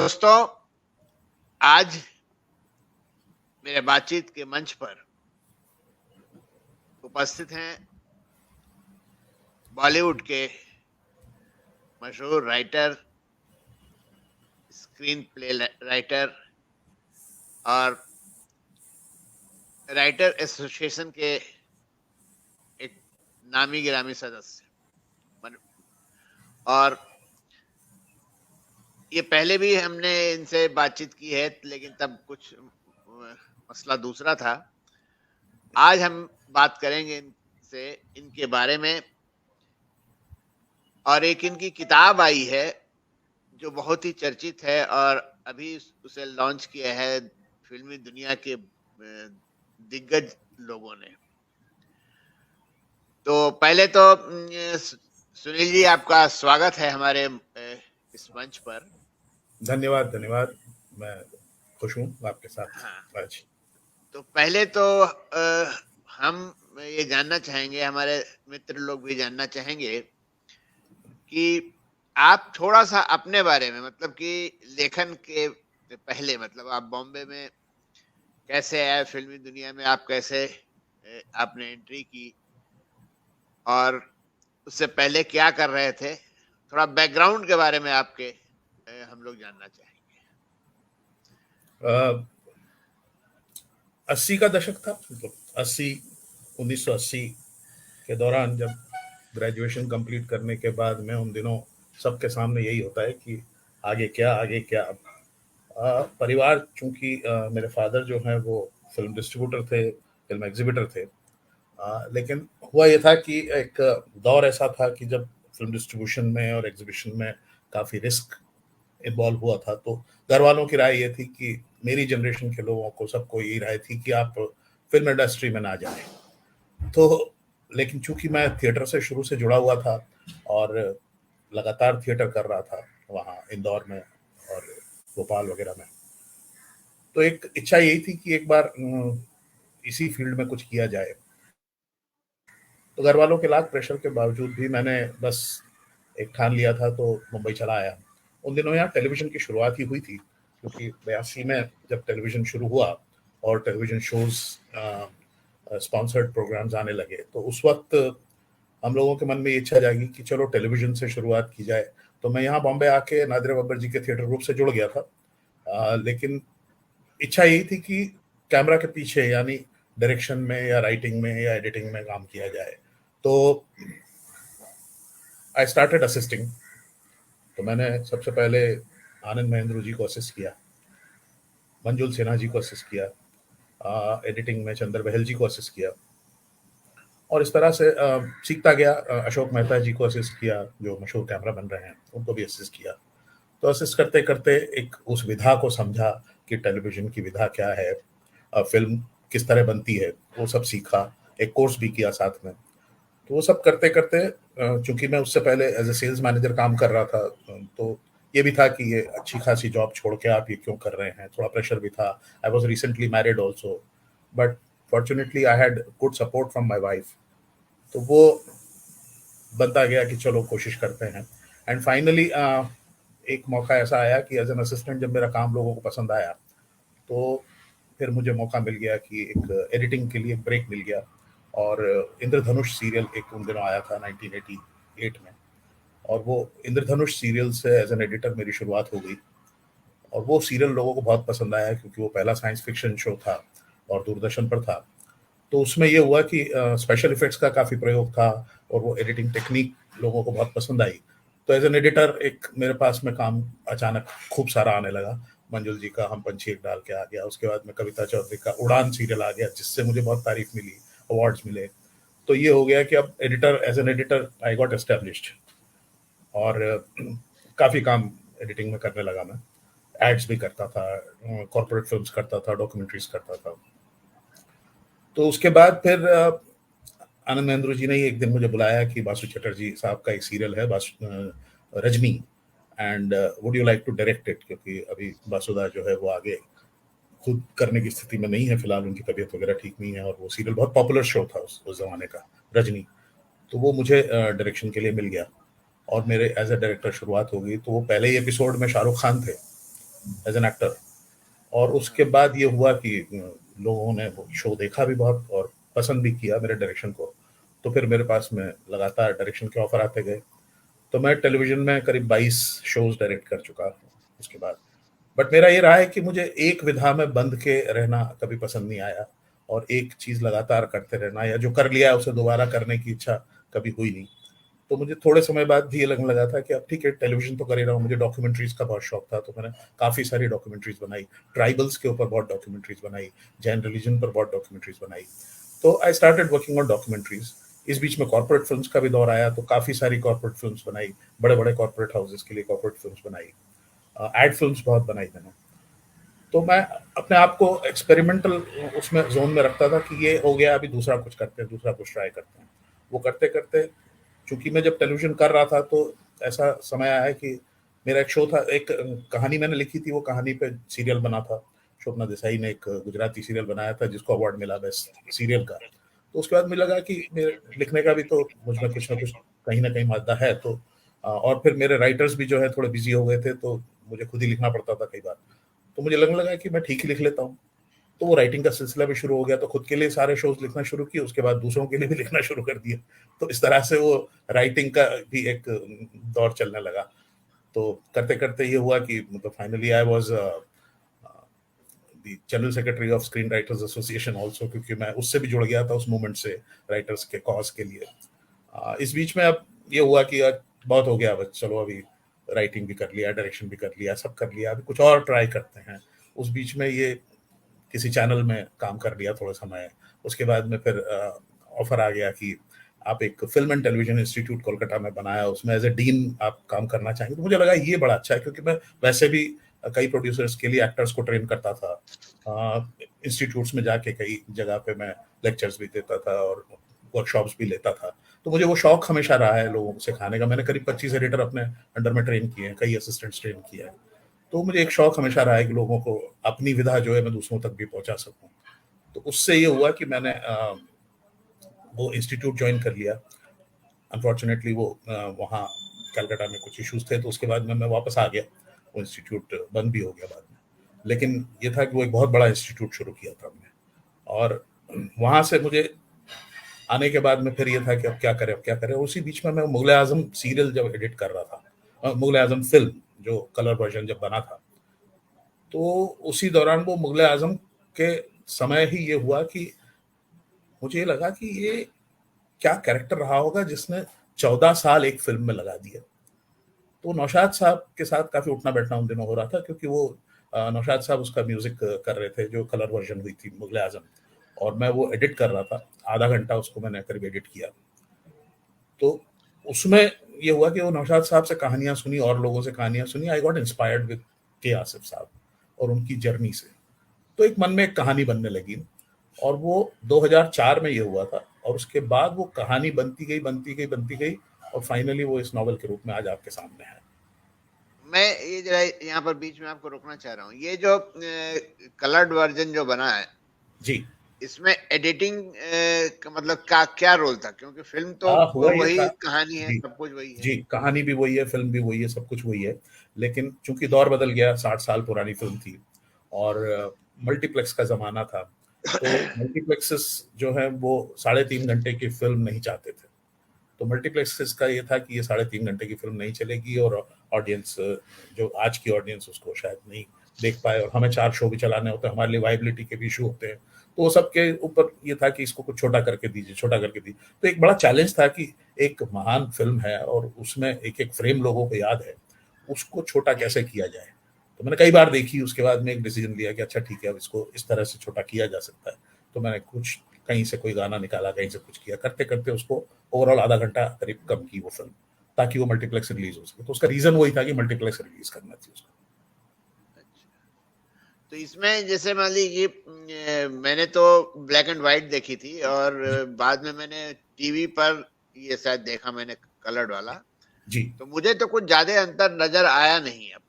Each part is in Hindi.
दोस्तों, आज मेरे बातचीत के मंच पर उपस्थित हैं बॉलीवुड के मशहूर राइटर, स्क्रीन प्ले राइटर और राइटर एसोसिएशन के एक नामी गिरामी सदस्य। और ये पहले भी हमने इनसे बातचीत की है, लेकिन तब कुछ मसला दूसरा था। आज हम बात करेंगे इनसे, इनके बारे में। और एक इनकी किताब आई है जो बहुत ही चर्चित है और अभी उसे लॉन्च किया है फिल्मी दुनिया के दिग्गज लोगों ने। तो पहले तो सुनील जी, आपका स्वागत है हमारे इस मंच पर। धन्यवाद। मैं खुश हूँ आपके साथ आज। तो पहले तो हम ये जानना चाहेंगे, हमारे मित्र लोग भी जानना चाहेंगे कि आप थोड़ा सा अपने बारे में, मतलब कि लेखन के पहले, मतलब आप बॉम्बे में कैसे आए, फिल्मी दुनिया में आप कैसे आपने एंट्री की और उससे पहले क्या कर रहे थे, थोड़ा बैकग्राउंड के बारे में आपके हम लोग जानना चाहेंगे। 80 का दशक था, मतलब 1980 के दौरान जब ग्रेजुएशन कंप्लीट करने के बाद में उन दिनों सबके सामने यही होता है कि आगे क्या। परिवार, चूंकि मेरे फादर जो हैं वो फिल्म डिस्ट्रीब्यूटर थे, फिल्म एग्जीबिटर थे, लेकिन हुआ ये था कि एक दौर ऐसा था कि जब फिल्म डिस्ट्रीब्यूशन में और एग्जीबिशन में काफ़ी रिस्क इन्वॉल्व हुआ था। तो घर वालों की राय ये थी कि मेरी जनरेशन के लोगों को, सबको यही राय थी कि आप फिल्म इंडस्ट्री में ना जाएं। तो लेकिन चूंकि मैं थिएटर से शुरू से जुड़ा हुआ था और लगातार थिएटर कर रहा था वहाँ इंदौर में और भोपाल वगैरह में, तो एक इच्छा यही थी कि एक बार इसी फील्ड में कुछ किया जाए। तो घर वालों के लाख प्रेशर के बावजूद भी मैंने बस एक ठान लिया था, तो मुंबई चला आया। उन दिनों यहाँ टेलीविज़न की शुरुआत ही हुई थी, क्योंकि 82 में जब टेलीविज़न शुरू हुआ और टेलीविज़न शोज़ स्पॉन्सर्ड प्रोग्राम्स आने लगे, तो उस वक्त हम लोगों के मन में ये इच्छा जागी कि चलो टेलीविज़न से शुरुआत की जाए। तो मैं यहाँ बॉम्बे आके नादिर बब्बर जी के थिएटर ग्रुप से जुड़ गया था, लेकिन इच्छा यही थी कि कैमरा के पीछे, यानी डायरेक्शन में या राइटिंग में या एडिटिंग में काम किया जाए। तो आई स्टार्टेड असिस्टिंग। तो मैंने सबसे पहले आनंद महेंद्रू जी को असिस्ट किया, मंजुल सिन्हा जी को असिस्ट किया, एडिटिंग में चंदर बहल जी को असिस्ट किया, और इस तरह से सीखता गया। अशोक मेहता जी को असिस्ट किया, जो मशहूर कैमरा बन रहे हैं, उनको भी असिस्ट किया। तो असिस्ट करते करते एक उस विधा को समझा कि टेलीविज़न की विधा क्या है, फिल्म किस तरह बनती है, वो सब सीखा। एक कोर्स भी किया साथ में। तो वो सब करते करते, चूंकि मैं उससे पहले एज ए सेल्स मैनेजर काम कर रहा था, तो ये भी था कि ये अच्छी खासी जॉब छोड़ के आप ये क्यों कर रहे हैं, थोड़ा प्रेशर भी था। I was recently married also, but fortunately I had good support from my wife. तो वो बनता गया कि चलो कोशिश करते हैं। एंड फाइनली एक मौका ऐसा आया कि एज एन असिस्टेंट जब मेरा काम लोगों को पसंद आया, तो फिर मुझे मौका मिल गया कि एक एडिटिंग के लिए एक ब्रेक मिल गया। और इंद्रधनुष सीरियल एक उन दिनों आया था 1988 में, और वो इंद्रधनुष सीरियल से एज एन एडिटर मेरी शुरुआत हो गई। और वो सीरियल लोगों को बहुत पसंद आया, क्योंकि वो पहला साइंस फिक्शन शो था और दूरदर्शन पर था। तो उसमें ये हुआ कि स्पेशल इफेक्ट्स का काफ़ी प्रयोग था और वो एडिटिंग टेक्निक लोगों को बहुत पसंद आई। तो एज एन एडिटर एक मेरे पास में काम अचानक खूब सारा आने लगा। मंजुल जी का हम पंछी एक डाल के आ गया, उसके बाद में कविता चौधरी का उड़ान सीरियल आ गया, जिससे मुझे बहुत तारीफ मिली, अवार्ड्स मिले। तो ये हो गया कि अब editor, as an editor I got established, और काफ़ी काम एडिटिंग में करने लगा मैं। एड्स भी करता था, कॉर्पोरेट फिल्म्स करता था, डॉक्यूमेंट्रीज करता था। तो उसके बाद फिर आनंद महेंद्रू जी ने एक दिन मुझे बुलाया कि बासु चटर्जी साहब का एक सीरियल है Rajni, and would you like to direct it, क्योंकि अभी बासुदा जो है वो आगे खुद करने की स्थिति में नहीं है फिलहाल, उनकी तबीयत वगैरह ठीक नहीं है, और वो सीरियल बहुत पॉपुलर शो था उस जमाने का, रजनी। तो वो मुझे डायरेक्शन के लिए मिल गया और मेरे एज ए डायरेक्टर शुरुआत हो गई। तो वो पहले ही एपिसोड में शाहरुख खान थे, एज एन एक्टर। और उसके बाद ये हुआ कि लोगों ने वो शो देखा भी बहुत और पसंद भी किया मेरे डायरेक्शन को। तो फिर मेरे पास में लगातार डायरेक्शन के ऑफर आते गए। तो मैं टेलीविजन में करीब 22 शोज डायरेक्ट कर चुका हूँ उसके बाद। बट मेरा ये रहा है कि मुझे एक विधा में बंध के रहना कभी पसंद नहीं आया, और एक चीज लगातार करते रहना या जो कर लिया है उसे दोबारा करने की इच्छा कभी हुई नहीं। तो मुझे थोड़े समय बाद भी ये लगने लगा था कि अब ठीक है, टेलीविजन तो कर ही रहा हूँ, मुझे डॉक्यूमेंट्रीज का बहुत शौक था, तो मैंने काफ़ी सारी डॉक्यूमेंट्रीज बनाई। ट्राइबल्स के ऊपर बहुत डॉक्यूमेंट्रीज बनाई, जैन रिलीजन पर बहुत डॉक्यूमेंट्रीज बनाई। तो I started working on documentaries. इस बीच में कॉर्पोरेट फिल्म्स का भी दौर आया, तो काफ़ी सारी कॉर्पोरेट फिल्म्स बनाई, बड़े बड़े कॉर्पोरेट हाउसेस के लिए कॉर्पोरेट फिल्म्स बनाई, एड फिल्म्स बहुत बनाई मैंने। तो मैं अपने आप को एक्सपेरिमेंटल उसमें जोन में रखता था कि ये हो गया, अभी दूसरा कुछ करते हैं, दूसरा कुछ ट्राई करते हैं। वो करते करते, चूंकि मैं जब टेलीविजन कर रहा था तो ऐसा समय आया है कि मेरा एक शो था, एक कहानी मैंने लिखी थी, वो कहानी पे सीरियल बना था। शोभना देसाई ने एक गुजराती सीरियल बनाया था जिसको अवार्ड मिला बेस्ट सीरियल का। तो उसके बाद मुझे लगा कि मेरे लिखने का भी तो मुझ में कुछ ना कुछ कहीं ना कहीं मादा है। तो और फिर मेरे राइटर्स भी जो है थोड़े बिजी हो गए थे, तो मुझे खुद ही लिखना पड़ता था कई बार। तो मुझे लगने लगा कि मैं ठीक ही लिख लेता हूँ। तो वो राइटिंग का सिलसिला भी शुरू हो गया, तो खुद के लिए सारे शोज लिखना शुरू किए, उसके बाद दूसरों के लिए भी लिखना शुरू कर दिया। तो इस तरह से वो राइटिंग का भी एक दौर चलने लगा। तो करते करते ये हुआ कि मतलब finally I was the general secretary of screen writers association also, क्योंकि मैं उससे भी जुड़ गया था उस मूवमेंट से, राइटर्स के कॉज के लिए। इस बीच में अब ये हुआ कि बहुत हो गया, बस चलो अभी राइटिंग भी कर लिया, डायरेक्शन भी कर लिया, सब कर लिया, अभी कुछ और ट्राई करते हैं। उस बीच में ये किसी चैनल में काम कर लिया थोड़ा समय। उसके बाद में फिर ऑफर आ गया कि आप एक film and television institute Kolkata में बनाया, उसमें एज ए डीन आप काम करना चाहेंगे। तो मुझे लगा ये बड़ा अच्छा है, क्योंकि मैं वैसे भी कई प्रोड्यूसर्स के लिए एक्टर्स को ट्रेन करता था। इंस्टीट्यूट्स में जाके कई जगह पे मैं लेक्चर्स भी देता था और वर्कशॉप्स भी लेता था। तो मुझे वो शौक हमेशा रहा है लोगों को सिखाने का। मैंने करीब 25 एडिटर अपने अंडर में ट्रेन किए हैं, कई असिस्टेंट्स ट्रेन किए हैं। तो मुझे एक शौक हमेशा रहा है कि लोगों को अपनी विधा जो है मैं दूसरों तक भी पहुंचा सकूं। तो उससे ये हुआ कि मैंने वो इंस्टीट्यूट ज्वाइन कर लिया। अनफॉर्चुनेटली वो वहाँ कलकत्ता में कुछ इश्यूज थे, तो उसके बाद में मैं वापस आ गया। वो इंस्टीट्यूट बंद भी हो गया बाद में। लेकिन ये था कि वो एक बहुत बड़ा इंस्टीट्यूट शुरू किया था हमने। और वहाँ से मुझे आने के बाद में फिर ये था कि अब क्या करें, अब क्या करें। उसी बीच में मैं मुगले आजम सीरियल जब एडिट कर रहा था, मुगले आजम फिल्म जो कलर वर्जन जब बना था, तो उसी दौरान वो मुगले आजम के समय ही ये हुआ कि मुझे ये लगा कि ये क्या कैरेक्टर रहा होगा जिसने 14 साल एक फिल्म में लगा दिया। तो नौशाद साहब के साथ काफी उठना बैठना उन दिनों हो रहा था, क्योंकि वो नौशाद साहब उसका म्यूजिक कर रहे थे जो कलर वर्जन हुई थी मुगले आजम, और मैं वो एडिट कर रहा था। आधा घंटा उसको मैंने करीब एडिट किया। तो उसमें ये हुआ कि वो नौशाद साहब से कहानियां सुनी और लोगों से कहानियां सुनी। आई गॉट इंस्पायर्ड विद के आसिफ साहब और उनकी जर्नी से। तो एक मन में एक कहानी बनने लगी, और वो 2004 में ये हुआ था। और उसके बाद वो कहानी बनती गई, बनती गई, बनती गई, और फाइनली वो इस नॉवल के रूप में आज आपके सामने है। मैं ये जरा यहाँ पर बीच में आपको रोकना चाह रहा हूँ। ये जो कलर्ड वर्जन जो बना है, जी, इसमें एडिटिंग का मतलब क्या रोल था? क्योंकि फिल्म तो हुआ ये वही था। कहानी है, जी, सब कुछ वही है। जी, कहानी भी वही है, फिल्म भी वही है, सब कुछ वही है। लेकिन चूंकि दौर बदल गया, 60 साल पुरानी फिल्म थी, और मल्टीप्लेक्स का जमाना था। तो मल्टीप्लेक्सेस जो है वो 3.5 घंटे की फिल्म नहीं चाहते थे। तो मल्टीप्लेक्सेस का ये था कि ये 3.5 घंटे की फिल्म नहीं चलेगी, और ऑडियंस, जो आज की ऑडियंस, उसको शायद नहीं देख पाए, और हमें 4 शो भी चलाने होते हैं, हमारे लिए वाइबिलिटी के भी इशू होते हैं। तो वो सबके ऊपर ये था कि इसको कुछ छोटा करके दीजिए, छोटा करके दीजिए। तो एक बड़ा चैलेंज था कि एक महान फिल्म है और उसमें एक एक फ्रेम लोगों को याद है, उसको छोटा कैसे किया जाए। तो मैंने कई बार देखी, उसके बाद में एक डिसीजन लिया कि अच्छा ठीक है, अब इसको इस तरह से छोटा किया जा सकता है। तो मैंने कुछ कहीं से कोई गाना निकाला, कहीं से कुछ किया, करते करते उसको ओवरऑल आधा घंटा करीब कम की वो फिल्म, ताकि वो मल्टीप्लेक्स रिलीज हो सके। तो उसका रीजन वही था कि मल्टीप्लेक्स रिलीज करना थी उसको। अच्छा, तो इसमें जैसे मान लीजिए मैंने तो ब्लैक एंड व्हाइट देखी थी, और जी, बाद में मैंने टीवी पर ये शायद देखा मैंने कलर्ड वाला। जी। तो मुझे तो कुछ ज्यादा अंतर नजर आया नहीं। अब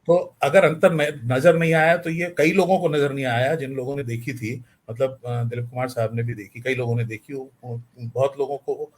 तो अगर अंतर नजर नहीं आया, तो ये कई लोगों को नजर नहीं आया जिन लोगों ने देखी थी। मतलब दिलीप कुमार साहब ने भी देखी, कई लोगों ने देखी, बहुत लोगों को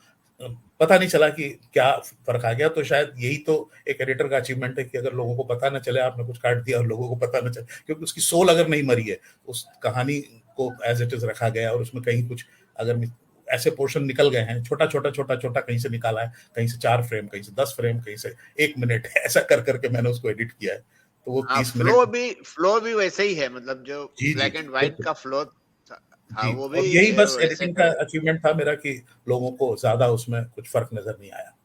पता नहीं चला कि क्या फर्क आ गया। तो शायद यही तो एक एडिटर का अचीवमेंट है कि अगर लोगों को पता ना चले आपने कुछ काट दिया और लोगों को पता ना चले, क्योंकि उसकी सोल अगर नहीं मरी है, उस कहानी को एज इट इज रखा गया और उसमें कहीं कुछ अगर ऐसे पोर्शन निकल गए हैं, छोटा छोटा छोटा छोटा कहीं से निकाला है, कहीं से 4 फ्रेम, कहीं से 10 फ्रेम, कहीं से 1 मिनट, ऐसा कर करके मैंने उसको एडिट किया है। तो वो हाँ, 30 मिनट। फ्लो भी वैसे ही है, मतलब जो जी जी ब्लैक जी एंड व्हाइट बिल्कुल। का फ्लो था जी, वो और भी यही बस वैसे एडिटिंग का कर। अचीवमेंट था मेरा कि लोगों को ज्यादा उसमें कुछ फर्क नजर नहीं आया।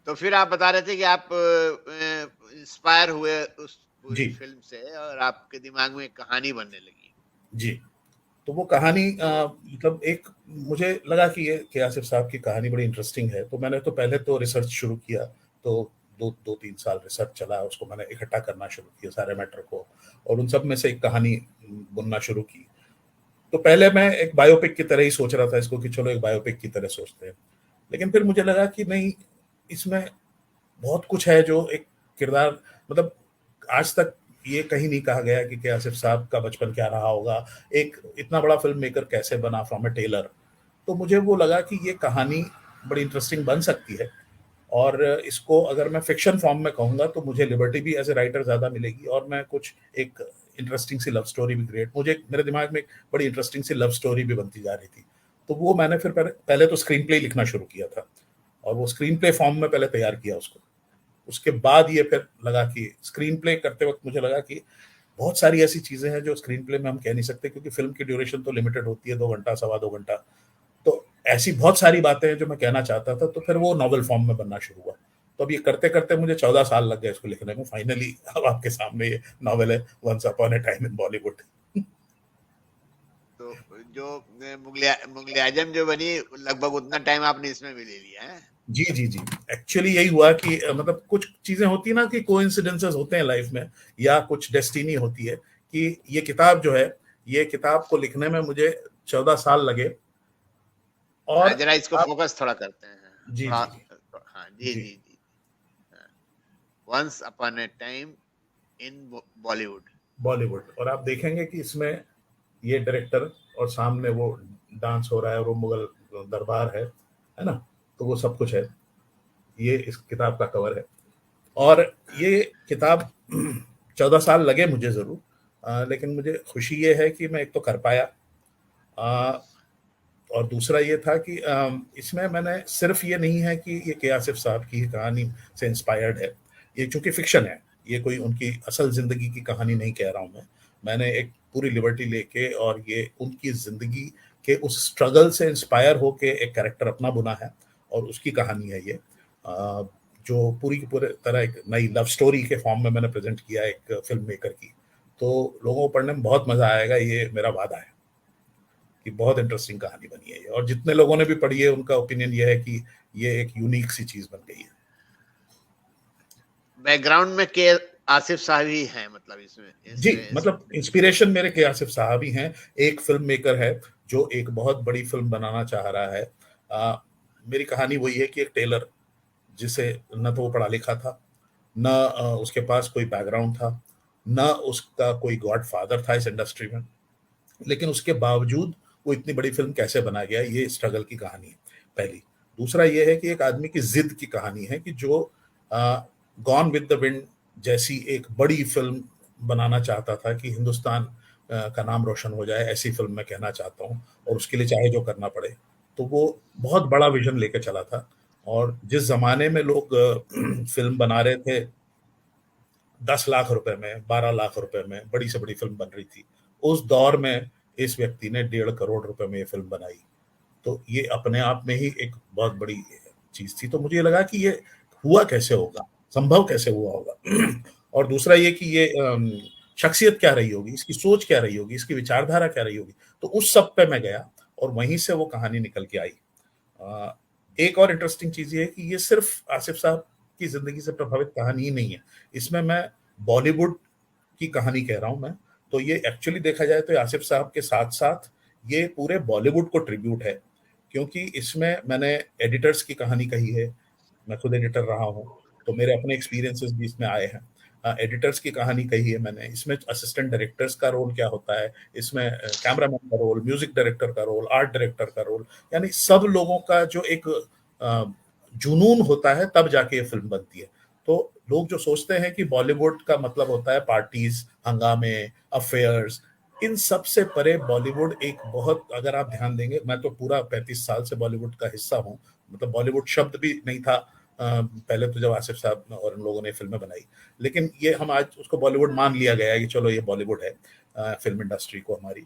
तो फिर आप बता रहे थे कि आप इंस्पायर हुए उस पूरी जी फिल्म से और आपके दिमाग में एक कहानी बनने लगी। जी। तो वो कहानी तो मतलब एक मुझे लगा कि ये के आसिफ साहब की कहानी बड़ी इंटरेस्टिंग है, तो मैंने तो पहले तो रिसर्च शुरू किया। तो 2-3 साल रिसर्च चला, उसको मैंने इकट्ठा करना शुरू किया सारे मैटर को, और उन सब में से एक कहानी बुनना शुरू की। तो पहले मैं एक बायोपिक की तरह ही सोच रहा था इसको कि चलो एक बायोपिक की तरह सोचते हैं, लेकिन फिर मुझे लगा कि नहीं, इसमें बहुत कुछ है जो एक किरदार, मतलब आज तक ये कहीं नहीं कहा गया कि आसिफ साहब का बचपन क्या रहा होगा, एक इतना बड़ा फिल्म मेकर कैसे बना फ्रॉम ए टेलर। तो मुझे वो लगा कि ये कहानी बड़ी इंटरेस्टिंग बन सकती है, और इसको अगर मैं फिक्शन फॉर्म में कहूँगा तो मुझे लिबर्टी भी एज ए राइटर ज़्यादा मिलेगी, और मैं कुछ एक इंटरेस्टिंग सी लव स्टोरी भी क्रिएट, मुझे मेरे दिमाग में एक बड़ी इंटरेस्टिंग सी लव स्टोरी भी बनती जा रही थी। तो वो मैंने फिर पहले तो स्क्रीन प्ले लिखना शुरू किया था, और वो स्क्रीन प्ले फॉर्म में पहले तैयार किया उसको। उसके बाद ये फिर लगा कि स्क्रीन प्ले करते वक्त मुझे लगा कि बहुत सारी ऐसी चीजें हैं जो स्क्रीन प्ले में हम कह नहीं सकते, क्योंकि फिल्म की ड्यूरेशन तो लिमिटेड होती है, 2 घंटा, 2.25 घंटा। तो ऐसी बहुत सारी बातें हैं जो मैं कहना चाहता था, तो फिर वो नॉवल फॉर्म में बनना शुरू हुआ। तो अब ये करते करते मुझे 14 साल लग गए इसको लिखने में। फाइनली अब आपके सामने ये नॉवल है, once upon a time in Bollywood. तो जो मुगले मुगले आजम जो बनी, लगभग उतना टाइम आपने इसमें भी ले लिया है। जी जी जी। एक्चुअली यही हुआ कि मतलब कुछ चीजें होती ना कि कोइंसिडेंसेस होते हैं लाइफ में, या कुछ डेस्टिनी होती है कि ये किताब जो है, ये किताब को लिखने में मुझे 14 साल लगे। हाँ, और जरा इसको आप, फोकस थोड़ा करते हैं जी थोड़ा। जी जी हाँ जी जी जी जी। Once upon a time in Bollywood. Bollywood. और आप देखेंगे कि इसमें ये डायरेक्टर, और सामने वो डांस हो रहा है और वो मुगल दरबार है ना, तो वो सब कुछ है। ये इस किताब का कवर है। और ये किताब 14 साल लगे मुझे जरूर, लेकिन मुझे खुशी ये है कि मैं एक तो कर पाया, अ, और दूसरा ये था कि इसमें मैंने सिर्फ ये नहीं है कि ये के आसिफ साहब की कहानी से इंस्पायर्ड है, ये चूंकि फिक्शन है, ये कोई उनकी असल जिंदगी की कहानी नहीं कह रहा हूँ मैं। मैंने एक पूरी लिबर्टी लेके और ये उनकी जिंदगी के उस स्ट्रगल से इंस्पायर होके एक कैरेक्टर अपना बुना है, और उसकी कहानी है ये, जो पूरी की पूरी तरह एक नई लव स्टोरी के फॉर्म में मैंने प्रेजेंट किया है एक फिल्म मेकर की। तो लोगों को पढ़ने में बहुत मजा आएगा, ये मेरा वादा है कि बहुत इंटरेस्टिंग कहानी बनी है ये, और जितने लोगों ने भी पढ़ी है उनका ओपिनियन ये है कि ये एक यूनिक सी चीज बन गई है। बैकग्राउंड में के आसिफ साहब ही हैं, मतलब इसमें जी, इसमें मतलब इंस्पिरेशन मेरे के आसिफ साहब ही हैं। एक फिल्म मेकर है जो एक बहुत बड़ी फिल्म बनाना चाह रहा है। मेरी कहानी वही है कि एक टेलर, जिसे न तो वो पढ़ा लिखा था, न उसके पास कोई बैकग्राउंड था, न उसका कोई गॉड फादर था इस इंडस्ट्री में, लेकिन उसके बावजूद वो इतनी बड़ी फिल्म कैसे बना गया, ये स्ट्रगल की कहानी है पहली। दूसरा ये है कि एक आदमी की जिद की कहानी है कि जो गॉन विद द विंड जैसी एक बड़ी फिल्म बनाना चाहता था कि हिंदुस्तान का नाम रोशन हो जाए, ऐसी फिल्म मैं कहना चाहता हूँ, और उसके लिए चाहे जो करना पड़े। तो वो बहुत बड़ा विजन लेके चला था। और जिस जमाने में लोग फिल्म बना रहे थे 10 लाख रुपए में, 12 लाख रुपए में बड़ी से बड़ी फिल्म बन रही थी, उस दौर में इस व्यक्ति ने 1.5 करोड़ रुपए में ये फिल्म बनाई। तो ये अपने आप में ही एक बहुत बड़ी चीज थी। तो मुझे ये लगा कि ये हुआ कैसे होगा, संभव कैसे हुआ होगा। और दूसरा ये कि ये शख्सियत क्या रही होगी, इसकी सोच क्या रही होगी, इसकी विचारधारा क्या रही होगी। तो उस सब पे मैं गया, और वहीं से वो कहानी निकल के आई। अ, एक और इंटरेस्टिंग चीज ये है कि ये सिर्फ आसिफ साहब की जिंदगी से प्रभावित कहानी ही नहीं है, इसमें मैं बॉलीवुड की कहानी कह रहा हूं मैं। तो ये एक्चुअली देखा जाए तो आसिफ साहब के साथ साथ ये पूरे बॉलीवुड को ट्रिब्यूट है, क्योंकि इसमें मैंने एडिटर्स की कहानी कही है, मैं खुद एडिटर रहा हूँ, तो मेरे अपने एक्सपीरियंसेस भी इसमें आए हैं। एडिटर्स की कहानी कही है मैंने, इसमें असिस्टेंट डायरेक्टर्स का रोल क्या होता है, इसमें कैमरामैन का रोल, म्यूजिक डायरेक्टर का रोल, आर्ट डायरेक्टर का रोल, यानी सब लोगों का जो एक जुनून होता है, तब जाके ये फिल्म बनती है। तो लोग जो सोचते हैं कि बॉलीवुड का मतलब होता है पार्टीज, हंगामे, अफेयर्स, इन सब से परे बॉलीवुड एक बहुत, अगर आप ध्यान देंगे, मैं तो पूरा 35 साल से बॉलीवुड का हिस्सा हूँ, मतलब बॉलीवुड शब्द भी नहीं था पहले, तो जब आसिफ साहब और इन लोगों ने फिल्में बनाई, लेकिन ये हम आज उसको बॉलीवुड मान लिया गया है कि चलो ये बॉलीवुड है फिल्म इंडस्ट्री को हमारी।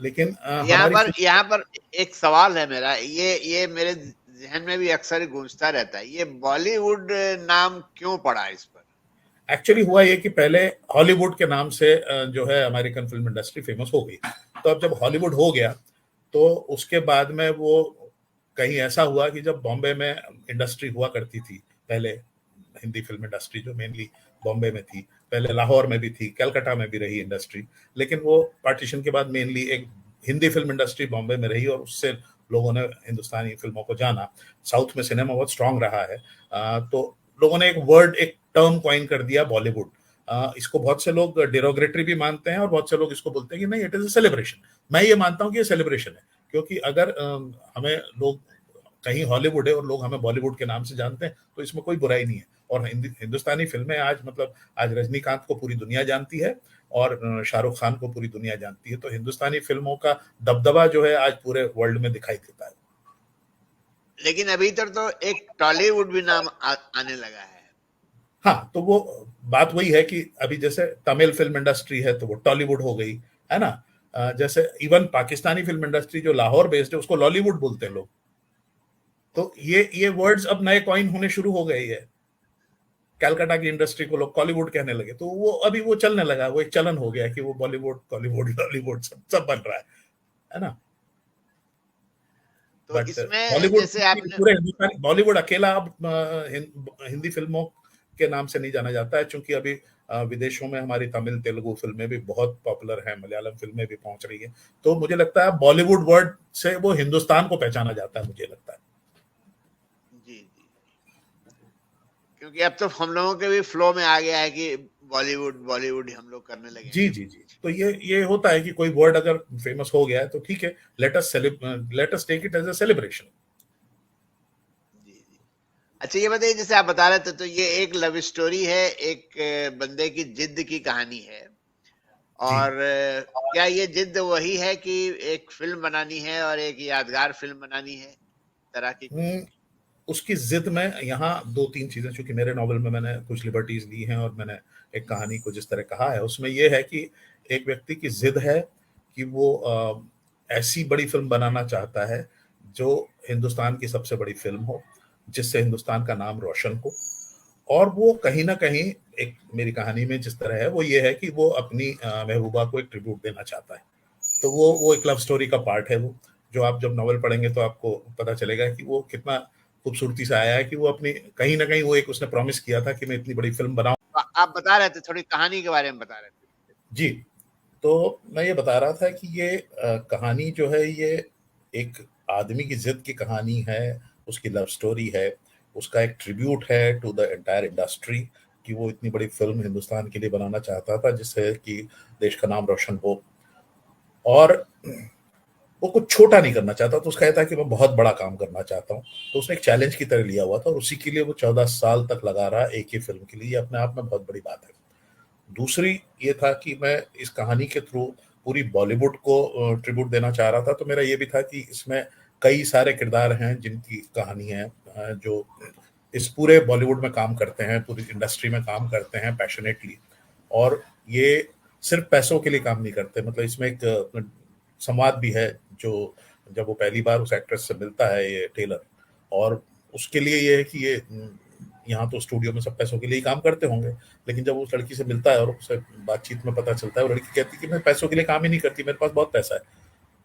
लेकिन हमारी यहाँ पर एक सवाल है मेरा, ये मेरे जहन में भी अक्सर गूंजता रहता है, ये बॉलीवुड नाम क्यों पड़ा इस पर? एक्चुअली हुआ ये कि पहले हॉलीवुड के नाम से जो है अमेरिकन फिल्म इंडस्ट्री फेमस हो गई, तो अब जब हॉलीवुड हो गया तो उसके बाद में वो कहीं ऐसा हुआ कि जब बॉम्बे में इंडस्ट्री हुआ करती थी पहले, हिंदी फिल्म इंडस्ट्री जो मेनली बॉम्बे में थी, पहले लाहौर में भी थी, कलकत्ता में भी रही इंडस्ट्री, लेकिन वो पार्टीशन के बाद मेनली एक हिंदी फिल्म इंडस्ट्री बॉम्बे में रही और उससे लोगों ने हिंदुस्तानी फिल्मों को जाना। साउथ में सिनेमा बहुत स्ट्रांग रहा है, तो लोगों ने एक वर्ड, एक टर्म कॉइन कर दिया बॉलीवुड। इसको बहुत से लोग डेरोग्रेटरी भी मानते हैं और बहुत से लोग इसको बोलते हैं कि नहीं, इट इज अ सेलिब्रेशन। मैं ये मानता हूँ कि ये सेलिब्रेशन है, क्योंकि अगर हमें लोग कहीं हॉलीवुड है और लोग हमें बॉलीवुड के नाम से जानते हैं तो इसमें कोई बुराई नहीं है। और हिंदुस्तानी फिल्में आज, मतलब आज रजनीकांत को पूरी दुनिया जानती है और शाहरुख खान को पूरी दुनिया जानती है, तो हिंदुस्तानी फिल्मों का दबदबा जो है आज पूरे वर्ल्ड में दिखाई देता है। लेकिन अभी तक तो एक टॉलीवुड भी नाम आने लगा है। हाँ, तो वो बात वही है कि अभी जैसे तमिल फिल्म इंडस्ट्री है तो वो टॉलीवुड हो गई है ना, जैसे इवन पाकिस्तानी फिल्म इंडस्ट्री जो लाहौर बेस्ड है उसको लॉलीवुड बोलते हैं लोग। तो ये वर्ड्स अब नए कॉइन होने शुरू हो गए है। कलकत्ता की इंडस्ट्री को लोग कॉलीवुड कहने लगे, तो वो अभी वो चलने लगा, वो एक चलन हो गया कि वो बॉलीवुड, कॉलीवुड, लॉलीवुड सब बन रहा है ना। तो बट इसमें बॉलीवुड जैसे आपने, पूरे हिंदुस्तान, बॉलीवुड अकेला अब हिंदी फिल्मों के नाम से नहीं जाना जाता है, क्योंकि अभी विदेशों में हमारी तमिल तेलुगु फिल्में भी बहुत पॉपुलर हैं, मलयालम फिल्में भी पहुंच रही है, तो मुझे लगता है बॉलीवुड वर्ड से वो हिंदुस्तान को पहचाना जाता है, मुझे लगता है। जी जी, क्योंकि अब तो हम लोगों के भी फ्लो में आ गया है कि बॉलीवुड बॉलीवुड हम लोग करने लगे जी हैं। जी जी, तो ये होता है कि कोई वर्ड अगर फेमस हो गया है तो ठीक है, let us take it as a celebration. जी जी। अच्छा ये बताइए, जैसे आप बता रहे थे, तो ये एक लव स्टोरी है, एक बंदे की जिद की कहानी है, जी। और क्या ये जिद वही है कि एक फिल्म बनानी है और एक यादगार फिल्म बनानी है, तरह की कोई? उसकी जिद में यहाँ दो तीन चीजें, चूंकि मेरे नॉवल में मैंने कुछ लिबर्टीज ली हैं और मैंने एक कहानी को जिस तरह कहा है उसमें यह है कि एक व्यक्ति की जिद है कि वो ऐसी बड़ी फिल्म बनाना चाहता है जो हिंदुस्तान की सबसे बड़ी फिल्म हो, जिससे हिंदुस्तान का नाम रोशन हो। और वो कहीं ना कहीं, एक मेरी कहानी में जिस तरह है वो ये है कि वो अपनी महबूबा को एक ट्रिब्यूट देना चाहता है। तो वो एक लव स्टोरी का पार्ट है, वो जो आप जब नॉवल पढ़ेंगे तो आपको पता चलेगा कि वो कितना खूबसूरती से आया है कि वो अपनी, कहीं ना कहीं वो एक, उसने प्रॉमिस किया था कि मैं इतनी बड़ी फिल्म बनाऊं। आप बता रहे थे, थोड़ी कहानी के बारे में बता रहे थे। जी, तो मैं ये बता रहा था कि ये कहानी जो है ये एक आदमी की जिद की कहानी है, उसकी लव स्टोरी है, उसका एक ट्रिब्यूट है टू द एंटायर इंडस्ट्री कि वो इतनी बड़ी फिल्म हिंदुस्तान के लिए बनाना चाहता था जिससे कि देश का नाम रोशन हो, और वो कुछ छोटा नहीं करना चाहता, तो उसका ये था कि मैं बहुत बड़ा काम करना चाहता हूँ। तो उसने एक चैलेंज की तरह लिया हुआ था और उसी के लिए वो 14 साल तक लगा रहा एक ही फिल्म के लिए, ये अपने आप में बहुत बड़ी बात है। दूसरी ये था कि मैं इस कहानी के थ्रू पूरी बॉलीवुड को ट्रिब्यूट देना चाह रहा था, तो मेरा ये भी था कि इसमें कई सारे किरदार हैं जिनकी कहानी है, जो इस पूरे बॉलीवुड में काम करते हैं, पूरी इंडस्ट्री में काम करते हैं पैशनेटली, और ये सिर्फ पैसों के लिए काम नहीं करते। मतलब इसमें एक संवाद भी है, जो जब वो पहली बार उस एक्ट्रेस से मिलता है, ये टेलर, और उसके लिए ये है कि ये यहाँ तो स्टूडियो में सब पैसों के लिए ही काम करते होंगे, लेकिन जब उस लड़की से मिलता है और उससे बातचीत में पता चलता है, वो लड़की कहती है कि मैं पैसों के लिए काम ही नहीं करती, मेरे पास बहुत पैसा है।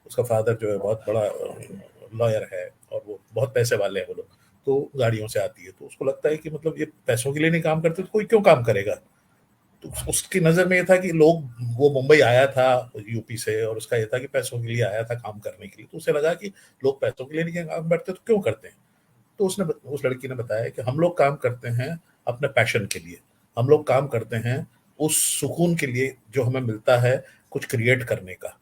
उसका फादर जो है बहुत बड़ा लॉयर है और वो बहुत पैसे वाले हैं वो लोग, तो गाड़ियों से आती है, तो उसको लगता है कि मतलब ये पैसों के लिए नहीं काम करते तो कोई क्यों काम करेगा। तो उसकी नजर में ये था कि लोग, वो मुंबई आया था यूपी से और उसका ये था कि पैसों के लिए आया था काम करने के लिए, तो उसे लगा कि लोग पैसों के लिए नहीं काम करते तो क्यों करते हैं। तो उसने, उस लड़की ने बताया कि हम लोग काम करते हैं अपने पैशन के लिए, हम लोग काम करते हैं उस सुकून के लिए जो हमें मिलता है कुछ क्रिएट करने का।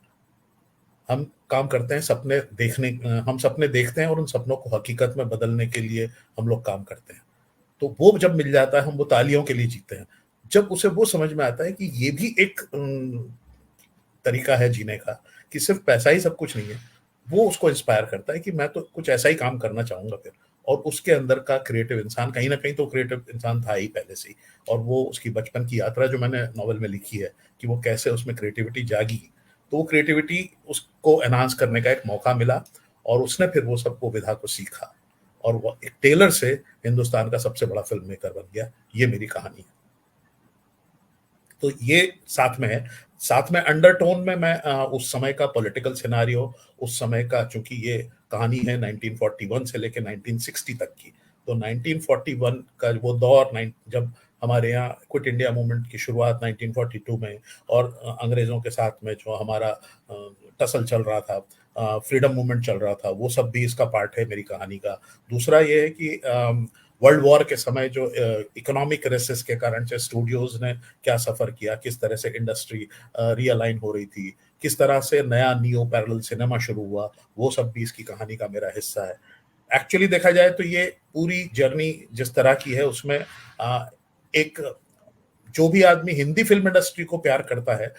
हम काम करते हैं सपने देखने, हम सपने देखते हैं और उन सपनों को हकीकत में बदलने के लिए हम लोग काम करते हैं। तो वो जब मिल जाता है हम वो तालियों के लिए जीते हैं। जब उसे वो समझ में आता है कि ये भी एक तरीका है जीने का, कि सिर्फ पैसा ही सब कुछ नहीं है, वो उसको इंस्पायर करता है कि मैं तो कुछ ऐसा ही काम करना चाहूंगा फिर। और उसके अंदर का क्रिएटिव इंसान कहीं ना कहीं तो क्रिएटिव इंसान था ही पहले से ही। और वो उसकी बचपन की यात्रा जो मैंने नॉवल में लिखी है कि वो कैसे उसमें क्रिएटिविटी जागी, तो वो क्रिएटिविटी उसको एनहांस करने का एक मौका मिला और उसने फिर वो सब वो विधा को सीखा और वो एक टेलर से हिंदुस्तान का सबसे बड़ा फिल्म मेकर बन गया। ये मेरी कहानी है। तो ये साथ में है। साथ में अंडरटोन में मैं उस समय का पॉलिटिकल सिनारियो, उस समय का, चूंकि ये कहानी है 1941 से लेकर 1960 तक की, तो 1941 का वो दौर, जब हमारे यहाँ क्विट इंडिया मूवमेंट की शुरुआत 1942 में और अंग्रेजों के साथ में जो हमारा टसल चल रहा था, फ्रीडम मूवमेंट चल रहा था, वो सब भी इसका पार्ट है मेरी कहानी का। दूसरा ये है कि वर्ल्ड वॉर के समय जो इकोनॉमिक क्राइसिस के कारण से स्टूडियोज ने क्या सफर किया, किस तरह से इंडस्ट्री रीअलाइन हो रही थी, किस तरह से नया नियो पैरेलल सिनेमा शुरू हुआ, वो सब भी इसकी कहानी का मेरा हिस्सा है। एक्चुअली देखा जाए तो ये पूरी जर्नी जिस तरह की है उसमें एक, जो भी आदमी हिंदी फिल्म इंडस्ट्री को प्यार करता है,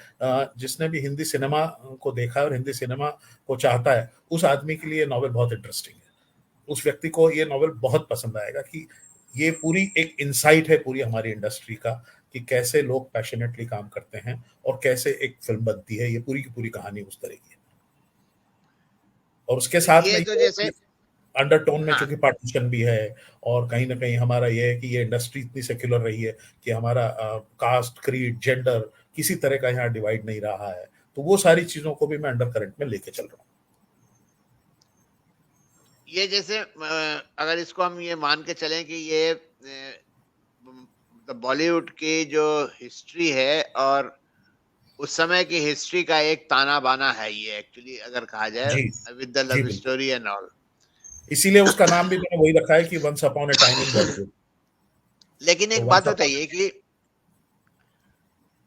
जिसने भी हिंदी सिनेमा को देखा है और हिंदी सिनेमा को चाहता है, उस आदमी के लिए नॉवेल बहुत इंटरेस्टिंग है। उस व्यक्ति को ये नॉवेल बहुत पसंद आएगा कि ये पूरी एक इंसाइट है पूरी हमारी इंडस्ट्री का, कि कैसे लोग पैशनेटली काम करते हैं और कैसे एक फिल्म बनती है। ये पूरी की पूरी कहानी उस तरह की है। और उसके साथ ये में तो जैसे, अंडरटोन में हाँ, चूंकि पार्टीशन भी है, और कहीं ना कहीं हमारा ये है कि ये इंडस्ट्री इतनी सेक्युलर रही है कि हमारा कास्ट, क्रीड, जेंडर किसी तरह का यहाँ डिवाइड नहीं रहा है। तो वो सारी चीजों को भी मैं अंडर करंट में लेके चल रहा हूँ। ये जैसे अगर इसको हम ये मान के चलें कि ये बॉलीवुड की जो हिस्ट्री है और उस समय की हिस्ट्री का एक ताना बाना है ये, एक्चुअली अगर कहा जाए, जी विद द जी लव बिल्कुल। Story and all. इसीलिए उसका नाम भी मैंने वही रखा है कि once upon a time in Bollywood. लेकिन तो एक वंस बात अपॉन, बताइए कि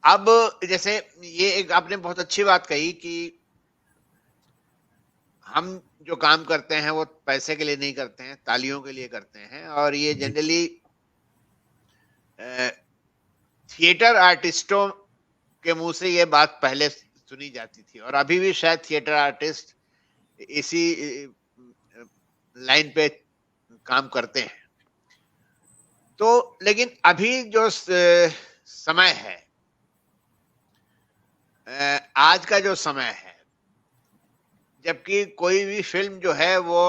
अब जैसे, ये एक आपने बहुत अच्छी बात कही कि हम जो काम करते हैं वो पैसे के लिए नहीं करते हैं, तालियों के लिए करते हैं। और ये जी जनरली थिएटर आर्टिस्टों के मुंह से ये बात पहले सुनी जाती थी, और अभी भी शायद थिएटर आर्टिस्ट इसी लाइन पे काम करते हैं। तो लेकिन अभी जो समय है, आज का जो समय है, जबकि कोई भी फिल्म जो है वो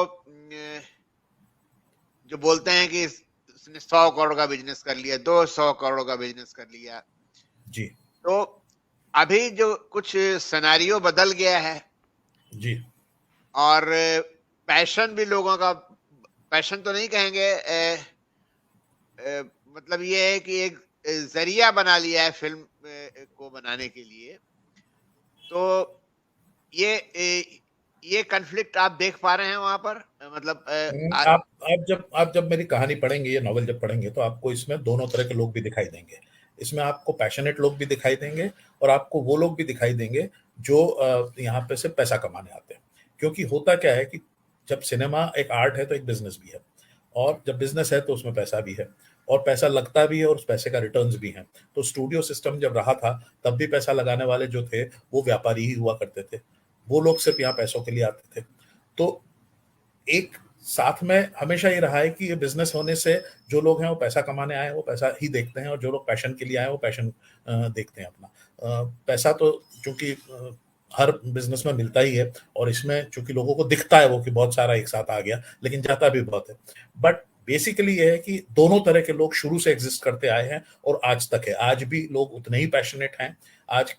जो बोलते हैं कि उसने 100 करोड़ का बिजनेस कर लिया, 200 करोड़ का बिजनेस कर लिया, जी तो अभी जो कुछ सिनेरियो बदल गया है, जी और पैशन भी लोगों का, पैशन तो नहीं कहेंगे, मतलब ये है कि एक जरिया बना लिया है फिल्म को बनाने के लिए। तो ये कन्फ्लिक्ट आप देख पा रहे हैं वहां पर, मतलब आप जब मेरी कहानी पढ़ेंगे, ये नॉवेल जब पढ़ेंगे, तो आपको इसमें दोनों तरह के लोग भी दिखाई देंगे। इसमें आपको पैशनेट लोग भी दिखाई देंगे और आपको वो लोग भी दिखाई देंगे जो यहाँ पे सिर्फ पैसा कमाने आते हैं। क्योंकि होता क्या है कि जब सिनेमा एक आर्ट है तो एक बिजनेस भी है, और जब बिजनेस है तो उसमें पैसा भी है, और पैसा लगता भी है और उस पैसे का रिटर्न्स भी हैं। तो स्टूडियो सिस्टम जब रहा था तब भी पैसा लगाने वाले जो थे वो व्यापारी ही हुआ करते थे। वो लोग सिर्फ यहाँ पैसों के लिए आते थे। तो एक साथ में हमेशा ये रहा है कि ये बिजनेस होने से जो लोग हैं वो पैसा कमाने आए हैं, वो पैसा ही देखते हैं, और जो लोग पैशन के लिए आए हैं वो पैशन देखते हैं अपना। पैसा तो चूंकि हर बिजनेस में मिलता ही है, और इसमें चूंकि लोगों को दिखता है वो कि बहुत सारा एक साथ आ गया, लेकिन जाता भी बहुत है। बट बेसिकली ये है कि दोनों तरह के लोग शुरू से एग्जिस्ट करते आए हैं और आज तक है। आज भी लोग उतने ही पैशनेट हैं। आज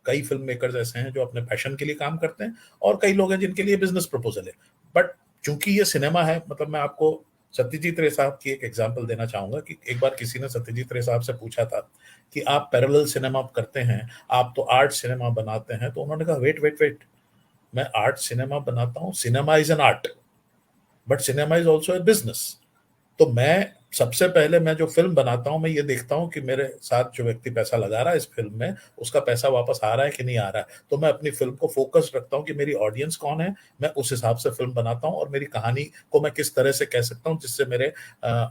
कई फिल्म मेकर्स ऐसे हैं जो अपने पैशन के लिए काम करते हैं, और कई लोग हैं जिनके लिए बिजनेस प्रपोजल है। बट चूंकि ये सिनेमा है, मतलब मैं आपको सत्यजीत रे साहब की एक एग्जांपल देना चाहूंगा कि एक बार किसी ने सत्यजीत रे साहब से पूछा था कि आप पैरेलल सिनेमा करते हैं, आप तो आर्ट सिनेमा बनाते हैं। तो उन्होंने कहा वेट वेट वेट, मैं आर्ट सिनेमा बनाता हूँ, cinema is an art, but cinema is also a business. तो मैं सबसे पहले मैं जो फ़िल्म बनाता हूँ, मैं ये देखता हूँ कि मेरे साथ जो व्यक्ति पैसा लगा रहा है इस फ़िल्म में, उसका पैसा वापस आ रहा है कि नहीं आ रहा है। तो मैं अपनी फ़िल्म को फ़ोकस्ड रखता हूँ कि मेरी ऑडियंस कौन है, मैं उस हिसाब से फ़िल्म बनाता हूँ और मेरी कहानी को मैं किस तरह से कह सकता हूँ जिससे मेरे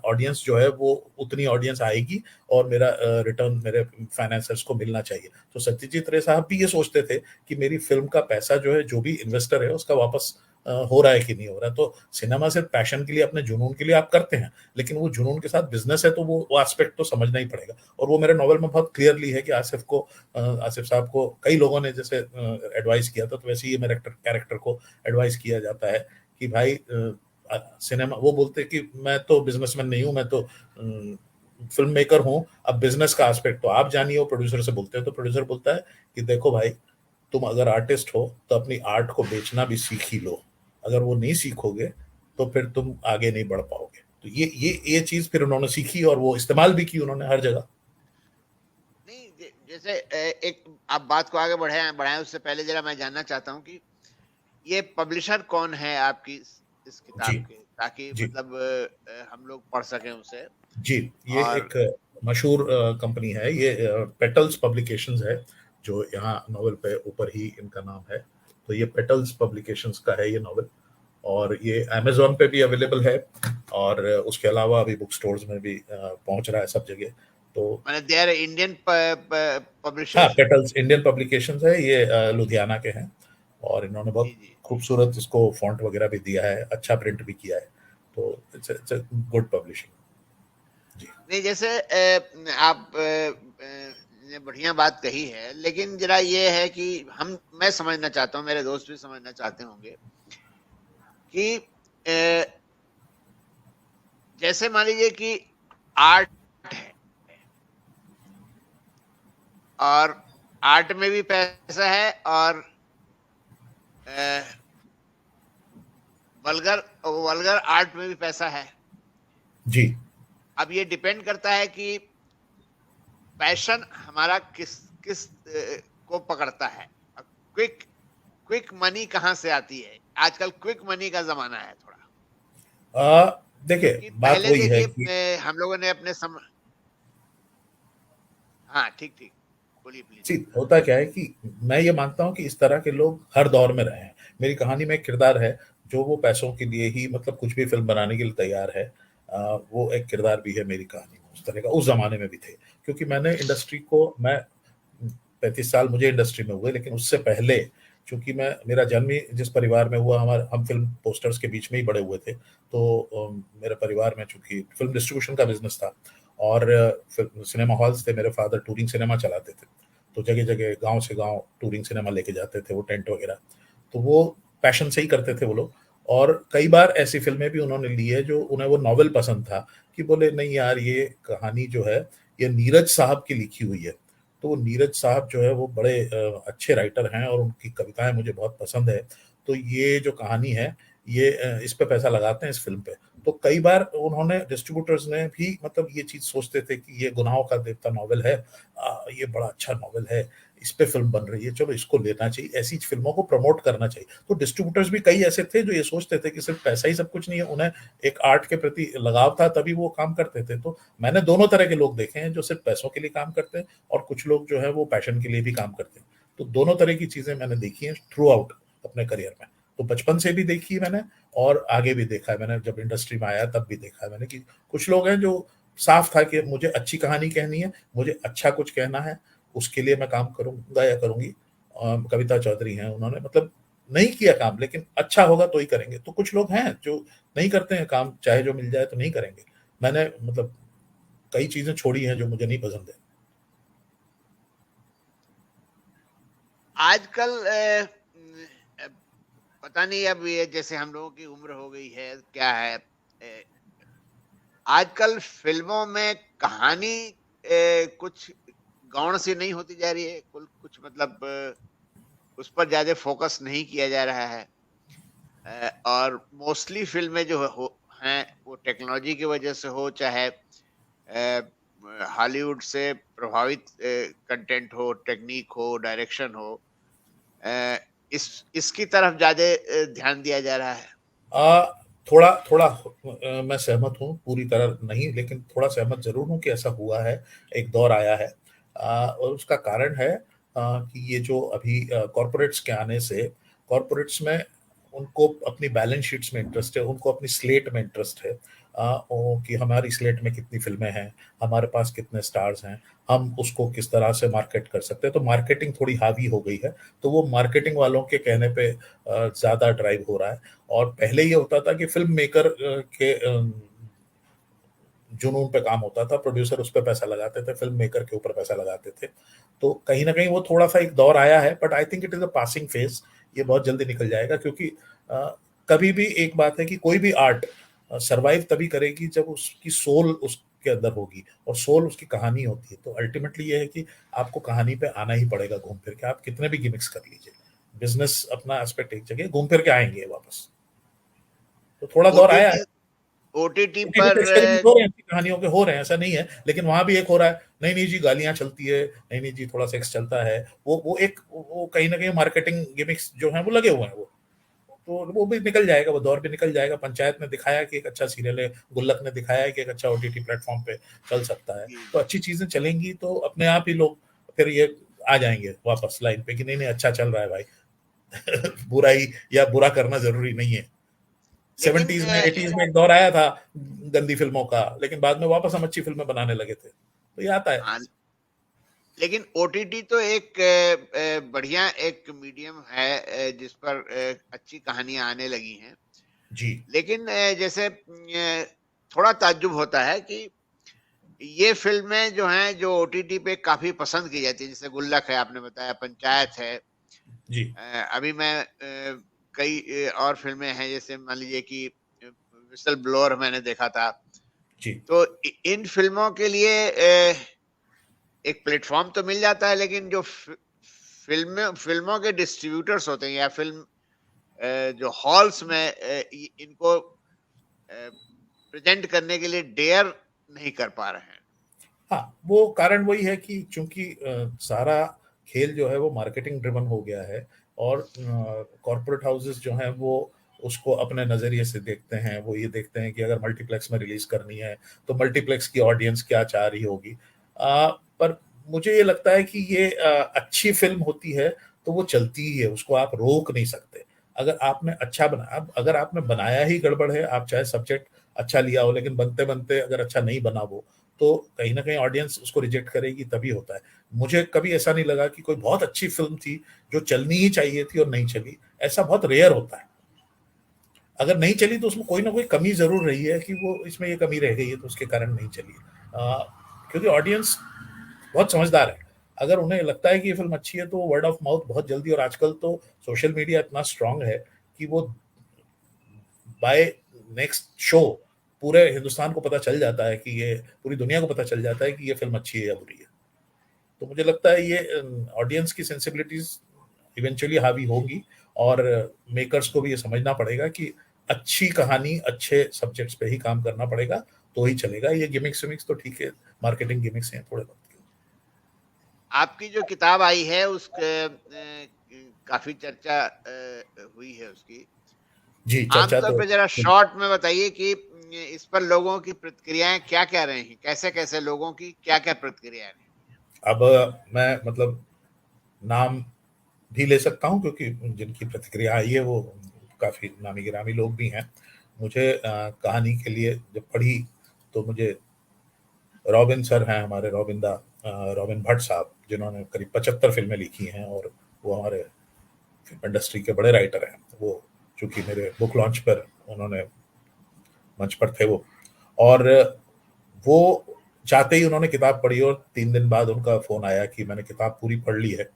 ऑडियंस जो है वो उतनी ऑडियंस आएगी और मेरा रिटर्न मेरे फाइनेंसर्स को मिलना चाहिए। तो सत्यजीत रे साहब भी ये सोचते थे कि मेरी फ़िल्म का पैसा जो है, जो भी इन्वेस्टर है उसका वापस हो रहा है कि नहीं हो रहा है। तो सिनेमा सिर्फ़ पैशन के लिए, अपने जुनून के लिए आप करते हैं, लेकिन वो जुनून के साथ बिज़नेस है तो वो एस्पेक्ट तो समझना ही पड़ेगा। और वो मेरे नॉवेल में बहुत क्लियरली है कि आसिफ़ साहब को कई लोगों ने जैसे एडवाइस किया था, तो वैसे ही ये मेरे कैरेक्टर को एडवाइस किया जाता है कि भाई सिनेमा, वो बोलते हैं कि मैं तो बिज़नेसमैन नहीं हूँ, मैं तो फ़िल्म मेकर हूँ, अब बिज़नेस का एस्पेक्ट तो आप जानिए। वो प्रोड्यूसर से बोलते हैं, तो प्रोड्यूसर बोलता है कि देखो भाई, तुम अगर आर्टिस्ट हो तो अपनी आर्ट को बेचना भी सीख ही लो। अगर वो नहीं सीखोगे तो फिर तुम आगे नहीं बढ़ पाओगे। तो ये चीज़ फिर उन्होंने सीखी और वो इस्तेमाल भी की उन्होंने हर जगह। नहीं, जैसे एक आप बात को आगे बढ़ाएं उससे पहले जरा मैं जानना चाहता हूँ कि ये पब्लिशर कौन है आपकी इस जी, किताब के, ताकि जी, मतलब हम लोग पढ़ सकें उसे। जी। ये और एक मशहूर कंपनी है, ये पेटल्स पब्लिकेशंस है, जो यहाँ नॉवेल पे ऊपर ही इनका नाम है। तो ये पेटल्स पब्लिकेशंस का है ये नॉवेल, और ये अमेज़न पे भी अवेलेबल है, और उसके अलावा अभी बुक स्टोर्स में भी पहुँच रहा है सब जगह। तो मैंने दे आर इंडियन हाँ, पब्लिशर। पेटल्स इंडियन पब्लिकेशंस है, ये लुधियाना के हैं, और इन्होंने जी बहुत जी। खूबसूरत इसको फ़ॉन्ट वगैरह भी दिया है, अच्छा प्रिंट भी किया है। तो इट्स अ गुड पब्लिशिंग। जी, नहीं, जैसे आप ने बढ़िया बात कही है, लेकिन जरा ये है कि मैं समझना चाहता हूँ, मेरे दोस्त भी समझना चाहते होंगे कि जैसे मान लीजिए कि आर्ट है, और आर्ट में भी पैसा है, और वल्गर वल्गर आर्ट में भी पैसा है। जी, अब ये डिपेंड करता है कि पैशन हमारा किस किस को पकड़ता है। क्विक क्विक मनी कहाँ से आती है? आजकल क्विक मनी का जमाना है थोड़ा। देखिए कि बात पहले वही है देखिए कि हम लोगों ने अपने हाँ, ठीक ठीक, बोलिए प्लीज। सी होता क्या है कि मैं ये मानता हूँ कि इस तरह के लोग हर दौर में रहे हैं। मेरी कहानी में एक किरदार है जो वो पैसों के लिए ही, मतलब कुछ भी फ़िल्म बनाने के लिए तैयार है। वो एक किरदार भी है मेरी कहानी में उस तरह का, उस ज़माने में भी थे। क्योंकि मैंने इंडस्ट्री को, मैं 35 साल मुझे इंडस्ट्री में हुए, लेकिन उससे पहले चूँकि मेरा जन्म ही जिस परिवार में हुआ, हम फ़िल्म पोस्टर्स के बीच में ही बड़े हुए थे। तो मेरे परिवार में चूँकि फ़िल्म डिस्ट्रीब्यूशन का बिज़नेस था, और फ़िल्म सिनेमा हॉल्स थे, मेरे फ़ादर टूरिंग सिनेमा चलाते थे। तो जगह-जगह, गाँव से गाँव टूरिंग सिनेमा लेके जाते थे वो, टेंट वगैरह। तो वो पैशन से ही करते थे वो लोग, और कई बार ऐसी फ़िल्में भी उन्होंने ली है जो उन्हें वो नॉवेल पसंद था, कि बोले नहीं यार, ये कहानी जो है ये नीरज साहब की लिखी हुई है। तो वो नीरज साहब जो है वो बड़े अच्छे राइटर हैं, और उनकी कविताएँ मुझे बहुत पसंद है। तो ये जो कहानी है, ये इस पे पैसा लगाते हैं इस फ़िल्म पे। तो कई बार उन्होंने, डिस्ट्रीब्यूटर्स ने भी, मतलब ये चीज़ सोचते थे कि ये गुनाहों का देवता नॉवेल है, ये बड़ा अच्छा नॉवेल है, इस पे फ़िल्म बन रही है, चलो इसको लेना चाहिए, ऐसी फ़िल्मों को प्रमोट करना चाहिए। तो डिस्ट्रीब्यूटर्स भी कई ऐसे थे जो ये सोचते थे कि सिर्फ़ पैसा ही सब कुछ नहीं है, उन्हें एक आर्ट के प्रति लगाव था, तभी वो काम करते थे। तो मैंने दोनों तरह के लोग देखे हैं, जो सिर्फ़ पैसों के लिए काम करते हैं, और कुछ लोग जो है वो पैशन के लिए भी काम करते हैं। तो दोनों तरह की चीज़ें मैंने देखी हैं थ्रू आउट अपने करियर में। तो बचपन से भी देखी है मैंने, और आगे भी देखा है मैंने, जब इंडस्ट्री में आया तब भी देखा है मैंने कि कुछ लोग हैं जो साफ था कि मुझे अच्छी कहानी कहनी है, मुझे अच्छा कुछ कहना है, उसके लिए मैं काम करूँगा या करूँगी। कविता चौधरी हैं, उन्होंने मतलब नहीं किया काम, लेकिन अच्छा होगा तो ही करेंगे। तो कुछ लोग हैं जो नहीं करते हैं काम, चाहे जो मिल जाए तो नहीं करेंगे। मैंने मतलब कई चीज़ें छोड़ी हैं जो मुझे नहीं पसंद है। आजकल अ, पता नहीं, अब ये जैसे हम लोगों की उम्र हो गई है क्या है, आजकल फिल्मों में कहानी कुछ गौण सी नहीं होती जा रही है, कुल कुछ मतलब उस पर ज्यादा फोकस नहीं किया जा रहा है। और मोस्टली फिल्में जो हैं, वो टेक्नोलॉजी की वजह से हो, चाहे हॉलीवुड से प्रभावित कंटेंट हो, टेक्निक हो, डायरेक्शन हो, अ, इस इसकी तरफ ज्यादा ध्यान दिया जा रहा है। अ, थोड़ा थोड़ा मैं सहमत हूँ, पूरी तरह नहीं, लेकिन थोड़ा सहमत जरूर हूँ कि ऐसा हुआ है, एक दौर आया है। और उसका कारण है कि ये जो अभी कॉरपोरेट्स के आने से, कॉरपोरेट्स में उनको अपनी बैलेंस शीट्स में इंटरेस्ट है, उनको अपनी स्लेट में इंटरेस्ट है, कि हमारी स्लेट में कितनी फिल्में हैं, हमारे पास कितने स्टार्स हैं, हम उसको किस तरह से मार्केट कर सकते हैं। तो मार्केटिंग थोड़ी हावी हो गई है, तो वो मार्केटिंग वालों के कहने पे ज़्यादा ड्राइव हो रहा है। और पहले ये होता था कि फिल्म मेकर के जुनून पे काम होता था, प्रोड्यूसर उस पर पैसा लगाते थे, फिल्म मेकर के ऊपर पैसा लगाते थे। तो कहीं ना कहीं वो थोड़ा सा एक दौर आया है, but I think it is a passing phase. ये बहुत जल्दी निकल जाएगा, क्योंकि कभी भी एक बात है कि कोई भी आर्ट सरवाइव तभी करेगी जब उसकी सोल उसके अंदर होगी, और सोल उसकी कहानी होती है। तो अल्टीमेटली ये है कि आपको कहानी पे आना ही पड़ेगा घूम फिर के, आप कितने भी गिमिक्स कर लीजिए। बिजनेस अपना एस्पेक्ट एक जगह, घूम फिर के आएंगे वापस। तो थोड़ा दौर आया है। ओटीटी ओटीटी ओटीटी पे पर एक्सपेरिमेंट हो रहे हैं, अच्छी कहानियों के हो रहे हैं, ऐसा नहीं है, लेकिन वहां भी एक हो रहा है, नहीं नहीं जी गालियां चलती है, नहीं नहीं जी थोड़ा सेक्स चलता है, वो एक वो कहीं ना कहीं मार्केटिंग गिमिक्स जो है वो लगे हुए हैं वो। तो वो भी निकल जाएगा, वो दौर भी निकल जाएगा। पंचायत ने दिखाया कि एक अच्छा सीरियल है, गुल्लक ने दिखाया है कि एक अच्छा ओटीटी प्लेटफॉर्म पे चल सकता है। जी तो जी। अच्छी चीजें चलेंगी तो अपने आप ही लोग फिर ये आ जाएंगे वापस लाइन पे कि नहीं नहीं अच्छा चल रहा है भाई। बुराई या बुरा करना जरूरी नहीं है। लेकिन 70s में 80s में एक दौर आया था गंदी फिल्मों का, लेकिन बाद में वापस हम अच्छी फिल्में बनाने लगे थे, तो ये आता है। हाँ, लेकिन ओटीटी तो एक बढ़िया एक मीडियम है जिस पर अच्छी कहानियां आने लगी हैं। जी लेकिन जैसे थोड़ा ताज्जुब होता है कि ये फिल्में जो हैं जो ओटीटी पे काफी पसंद की जाती है, जैसे गुल्लक है, आपने बताया, पंचायत है। जी अभी मैं कई और फिल्में हैं, जैसे मान लीजिए कि विसल ब्लोअर मैंने देखा था। जी। तो इन फिल्मों के लिए एक प्लेटफॉर्म तो मिल जाता है, लेकिन जो फिल्मों के डिस्ट्रीब्यूटर्स होते हैं या फिल्म जो हॉल्स में इनको प्रेजेंट करने के लिए डेयर नहीं कर पा रहे हैं। हाँ, वो कारण वही है कि चूंकि सारा खेल जो है वो मार्केटिंग ड्रिवन हो गया है, और कॉरपोरेट हाउसेस जो हैं वो उसको अपने नजरिए से देखते हैं। वो ये देखते हैं कि अगर मल्टीप्लेक्स में रिलीज करनी है तो मल्टीप्लेक्स की ऑडियंस क्या चाह रही होगी। पर मुझे ये लगता है कि ये अच्छी फिल्म होती है तो वो चलती ही है, उसको आप रोक नहीं सकते। अगर आपने अच्छा बना, अब अगर आपने बनाया ही गड़बड़ है, आप चाहे सब्जेक्ट अच्छा लिया हो, लेकिन बनते बनते अगर अच्छा नहीं बना वो, तो कहीं ना कहीं ऑडियंस उसको रिजेक्ट करेगी, तभी होता है। मुझे कभी ऐसा नहीं लगा कि कोई बहुत अच्छी फिल्म थी जो चलनी ही चाहिए थी और नहीं चली। ऐसा बहुत रेयर होता है। अगर नहीं चली तो उसमें कोई ना कोई कमी जरूर रही है कि वो इसमें ये कमी रह गई है तो उसके कारण नहीं चली। क्योंकि ऑडियंस बहुत समझदार है। अगर उन्हें लगता है कि ये फिल्म अच्छी है तो वर्ड ऑफ माउथ बहुत जल्दी, और आजकल तो सोशल मीडिया इतना स्ट्रांग है कि वो बाय नेक्स्ट शो पूरे हिंदुस्तान को पता चल जाता है कि ये, पूरी दुनिया को पता चल जाता है कि ये फिल्म अच्छी है या बुरी है। तो मुझे लगता है ये ऑडियंस की सेंसिबिलिटीज इवेंचुअली हावी होगी, और मेकर्स को भी ये समझना पड़ेगा कि अच्छी कहानी अच्छे सब्जेक्ट्स पे ही काम करना पड़ेगा, तो ही चलेगा। ये गिमिक्स विमिक्स तो ठीक है, मार्केटिंग गिमिक्स हैं थोड़े बहुत। आपकी जो किताब आई है उसके काफी चर्चा हुई है उसकी। जी चर्चा आमतौर तो। पे जरा शॉर्ट में बताइए कि इस पर लोगों की प्रतिक्रियाएं क्या क्या रही, कैसे कैसे लोगों की क्या क्या प्रतिक्रियाएं रही। अब मैं मतलब नाम भी ले सकता हूँ, क्योंकि जिनकी प्रतिक्रिया आई है वो काफ़ी नामी गिरामी लोग भी हैं। मुझे कहानी के लिए जब पढ़ी तो मुझे रॉबिन सर हैं हमारे, रॉबिन भट्ट साहब, जिन्होंने करीब 75 फिल्में लिखी हैं, और वो हमारे फिल्म इंडस्ट्री के बड़े राइटर हैं। वो चूंकि मेरे बुक लॉन्च पर उन्होंने मंच पर थे वो, और वो जाते ही उन्होंने किताब पढ़ी, और 3 दिन बाद उनका फ़ोन आया कि मैंने किताब पूरी पढ़ ली है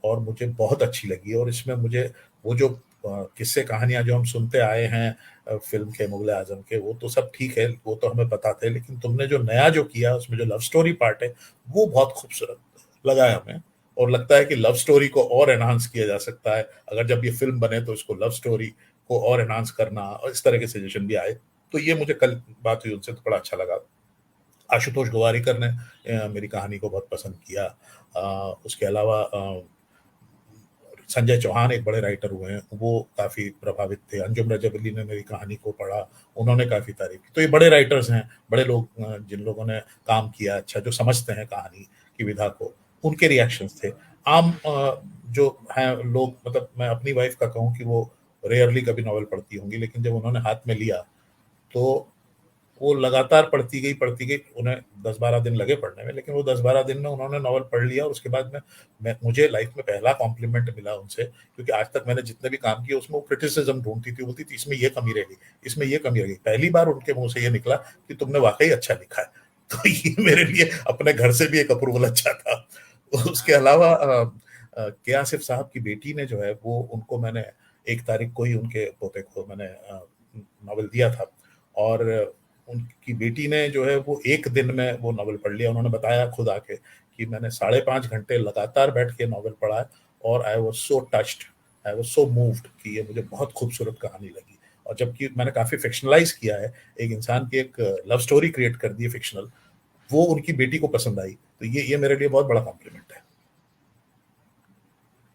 और मुझे बहुत अच्छी लगी। और इसमें मुझे वो जो किस्से कहानियां जो हम सुनते आए हैं फिल्म के, मुगले आजम के, वो तो सब ठीक है, वो तो हमें पता थे, लेकिन तुमने जो नया जो किया उसमें जो लव स्टोरी पार्ट है वो बहुत खूबसूरत लगा है हमें। और लगता है कि लव स्टोरी को और एनहांस किया जा सकता है, अगर जब ये फिल्म बने तो इसको लव स्टोरी को और एनहांस करना, और इस तरह के सजेशन भी आए। तो ये मुझे कल बात हुई उनसे तो बड़ा अच्छा लगा। आशुतोष गोवारिकर ने मेरी कहानी को बहुत पसंद किया। उसके अलावा संजय चौहान एक बड़े राइटर हुए हैं, वो काफ़ी प्रभावित थे। अंजुम रजब अली ने मेरी कहानी को पढ़ा, उन्होंने काफ़ी तारीफ़ की। तो ये बड़े राइटर्स हैं, बड़े लोग जिन लोगों ने काम किया अच्छा, जो समझते हैं कहानी की विधा को, उनके रिएक्शंस थे। आम जो हैं लोग, मतलब मैं अपनी वाइफ़ का कहूँ कि वो रेयरली कभी नॉवेल पढ़ती होंगी, लेकिन जब उन्होंने हाथ में लिया, तो वो लगातार पढ़ती गई, उन्हें 10-12 दिन लगे पढ़ने में, लेकिन वो 10-12 दिन में उन्होंने नॉवल पढ़ लिया और उसके बाद मैं मुझे लाइफ में पहला कॉम्प्लीमेंट मिला उनसे, क्योंकि आज तक मैंने जितने भी काम किए उसमें वो क्रिटिसिज्म ढूँढती थी, बोलती थी इसमें ये कमी रह गई, इसमें ये कमी रह गई। पहली बार उनके मुँह से ये निकला कि तुमने वाक़ई अच्छा लिखा है। तो ये मेरे लिए अपने घर से भी एक अप्रूवल अच्छा था। उसके हाँ, अलावा के आसिफ साहब की बेटी ने जो है वो उनको मैंने 1 तारीख को ही उनके पोते को मैंने नॉवेल दिया था और उनकी बेटी ने जो है वो 1 दिन में वो नॉवेल पढ़ लिया। उन्होंने बताया खुद आके कि मैंने 5.5 घंटे लगातार बैठ के नॉवेल पढ़ा है और I was so touched, I was so moved कि ये मुझे बहुत खूबसूरत कहानी लगी। और जबकि मैंने काफ़ी फ़िक्शनलाइज़ किया है, एक इंसान की एक लव स्टोरी क्रिएट कर दी है फ़िक्शनल, वो उनकी बेटी को पसंद आई। तो ये मेरे लिए बहुत बड़ा कॉम्प्लीमेंट है।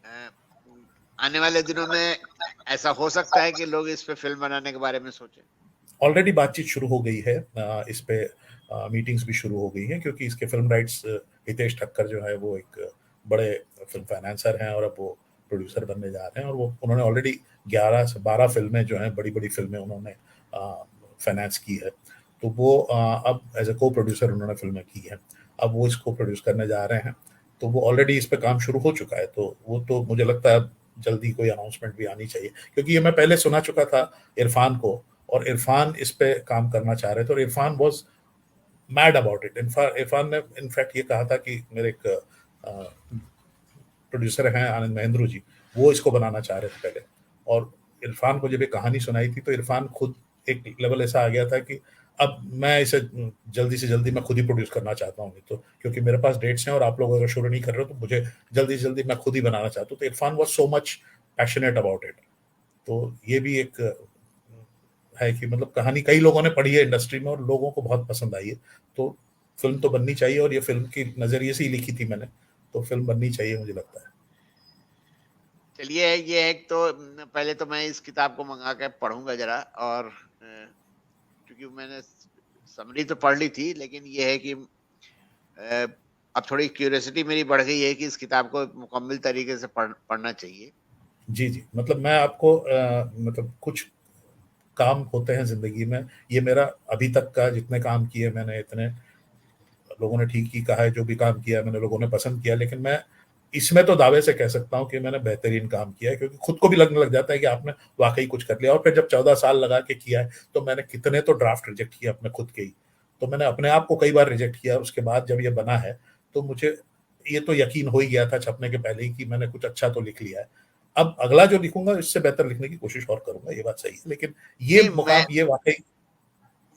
अ, आने वाले दिनों में ऐसा हो सकता है कि लोग इस पे फ़िल्म बनाने के बारे में सोचें? ऑलरेडी बातचीत शुरू हो गई है, इस पे मीटिंग्स भी शुरू हो गई हैं, क्योंकि इसके फिल्म राइट्स हितेश ठक्कर जो है वो एक बड़े फिल्म फाइनेंसर हैं और अब वो प्रोड्यूसर बनने जा रहे हैं और वो उन्होंने ऑलरेडी 11 से 12 फिल्में जो हैं, बड़ी-बड़ी फिल्में उन्होंने फाइनेंस की है। तो वो अब एज़ अ को-प्रोड्यूसर उन्होंने फिल्में की हैं। अब वो इसको प्रोड्यूस करने जा रहे हैं। तो वो ऑलरेडी इस पे काम शुरू हो चुका है। तो वो तो मुझे लगता है अब जल्दी कोई अनाउंसमेंट भी आनी चाहिए, क्योंकि ये मैं पहले सुना चुका था इरफान को, और इरफान इस पे काम करना चाह रहे थे और Irfan was mad about it. Irfan ने इनफैक्ट ये कहा था कि मेरे एक प्रोड्यूसर हैं आनंद महेंद्रू जी, वो इसको बनाना चाह रहे थे पहले। और इरफान को जब ये कहानी सुनाई थी तो इरफान खुद एक लेवल ऐसा आ गया था कि अब मैं इसे जल्दी से जल्दी मैं खुद ही प्रोड्यूस करना चाहता हूँ, तो क्योंकि मेरे पास डेट्स हैं और आप लोग अगर शुरू नहीं कर रहे हो तो मुझे जल्दी से जल्दी मैं खुद ही बनाना चाहता हूँ। तो Irfan was so much passionate about it. तो ये भी एक है कि मतलब कहानी कई लोगों ने पढ़ी है इंडस्ट्री में और लोगों को बहुत पसंद आई है। तो फिल्म तो बननी चाहिए और ये फिल्म की नज़रिए से ही लिखी थी मैंने, तो फिल्म बननी चाहिए मुझे लगता है। चलिए, ये है तो पहले तो मैं इस किताब को मंगा के पढ़ूंगा जरा, और क्योंकि मैंने समरी तो पढ़ ली थी, लेकिन ये है कि अब थोड़ी क्यूरियोसिटी मेरी बढ़ गई है कि इस किताब को मुकम्मल तरीके से पढ़ना चाहिए। जी, जी। मतलब मैं आपको मतलब कुछ काम होते हैं ज़िंदगी में, ये मेरा अभी तक का जितने काम किए मैंने, इतने लोगों ने ठीक ही कहा है, जो भी काम किया मैंने लोगों ने पसंद किया, लेकिन मैं इसमें तो दावे से कह सकता हूँ कि मैंने बेहतरीन काम किया है, क्योंकि खुद को भी लगने लग जाता है कि आपने वाक़ई कुछ कर लिया। और फिर जब 14 साल लगा के किया है, तो मैंने कितने तो ड्राफ्ट रिजेक्ट किए अपने खुद के ही। तो मैंने अपने आप को कई बार रिजेक्ट किया और उसके बाद जब ये बना है, तो मुझे ये तो यकीन हो ही गया था छपने के पहले ही कि मैंने कुछ अच्छा तो लिख लिया है। अब अगला जो लिखूँगा इससे बेहतर लिखने की कोशिश और करूँगा, ये बात सही है। लेकिन ये नहीं, मुकाम ये वाक़ई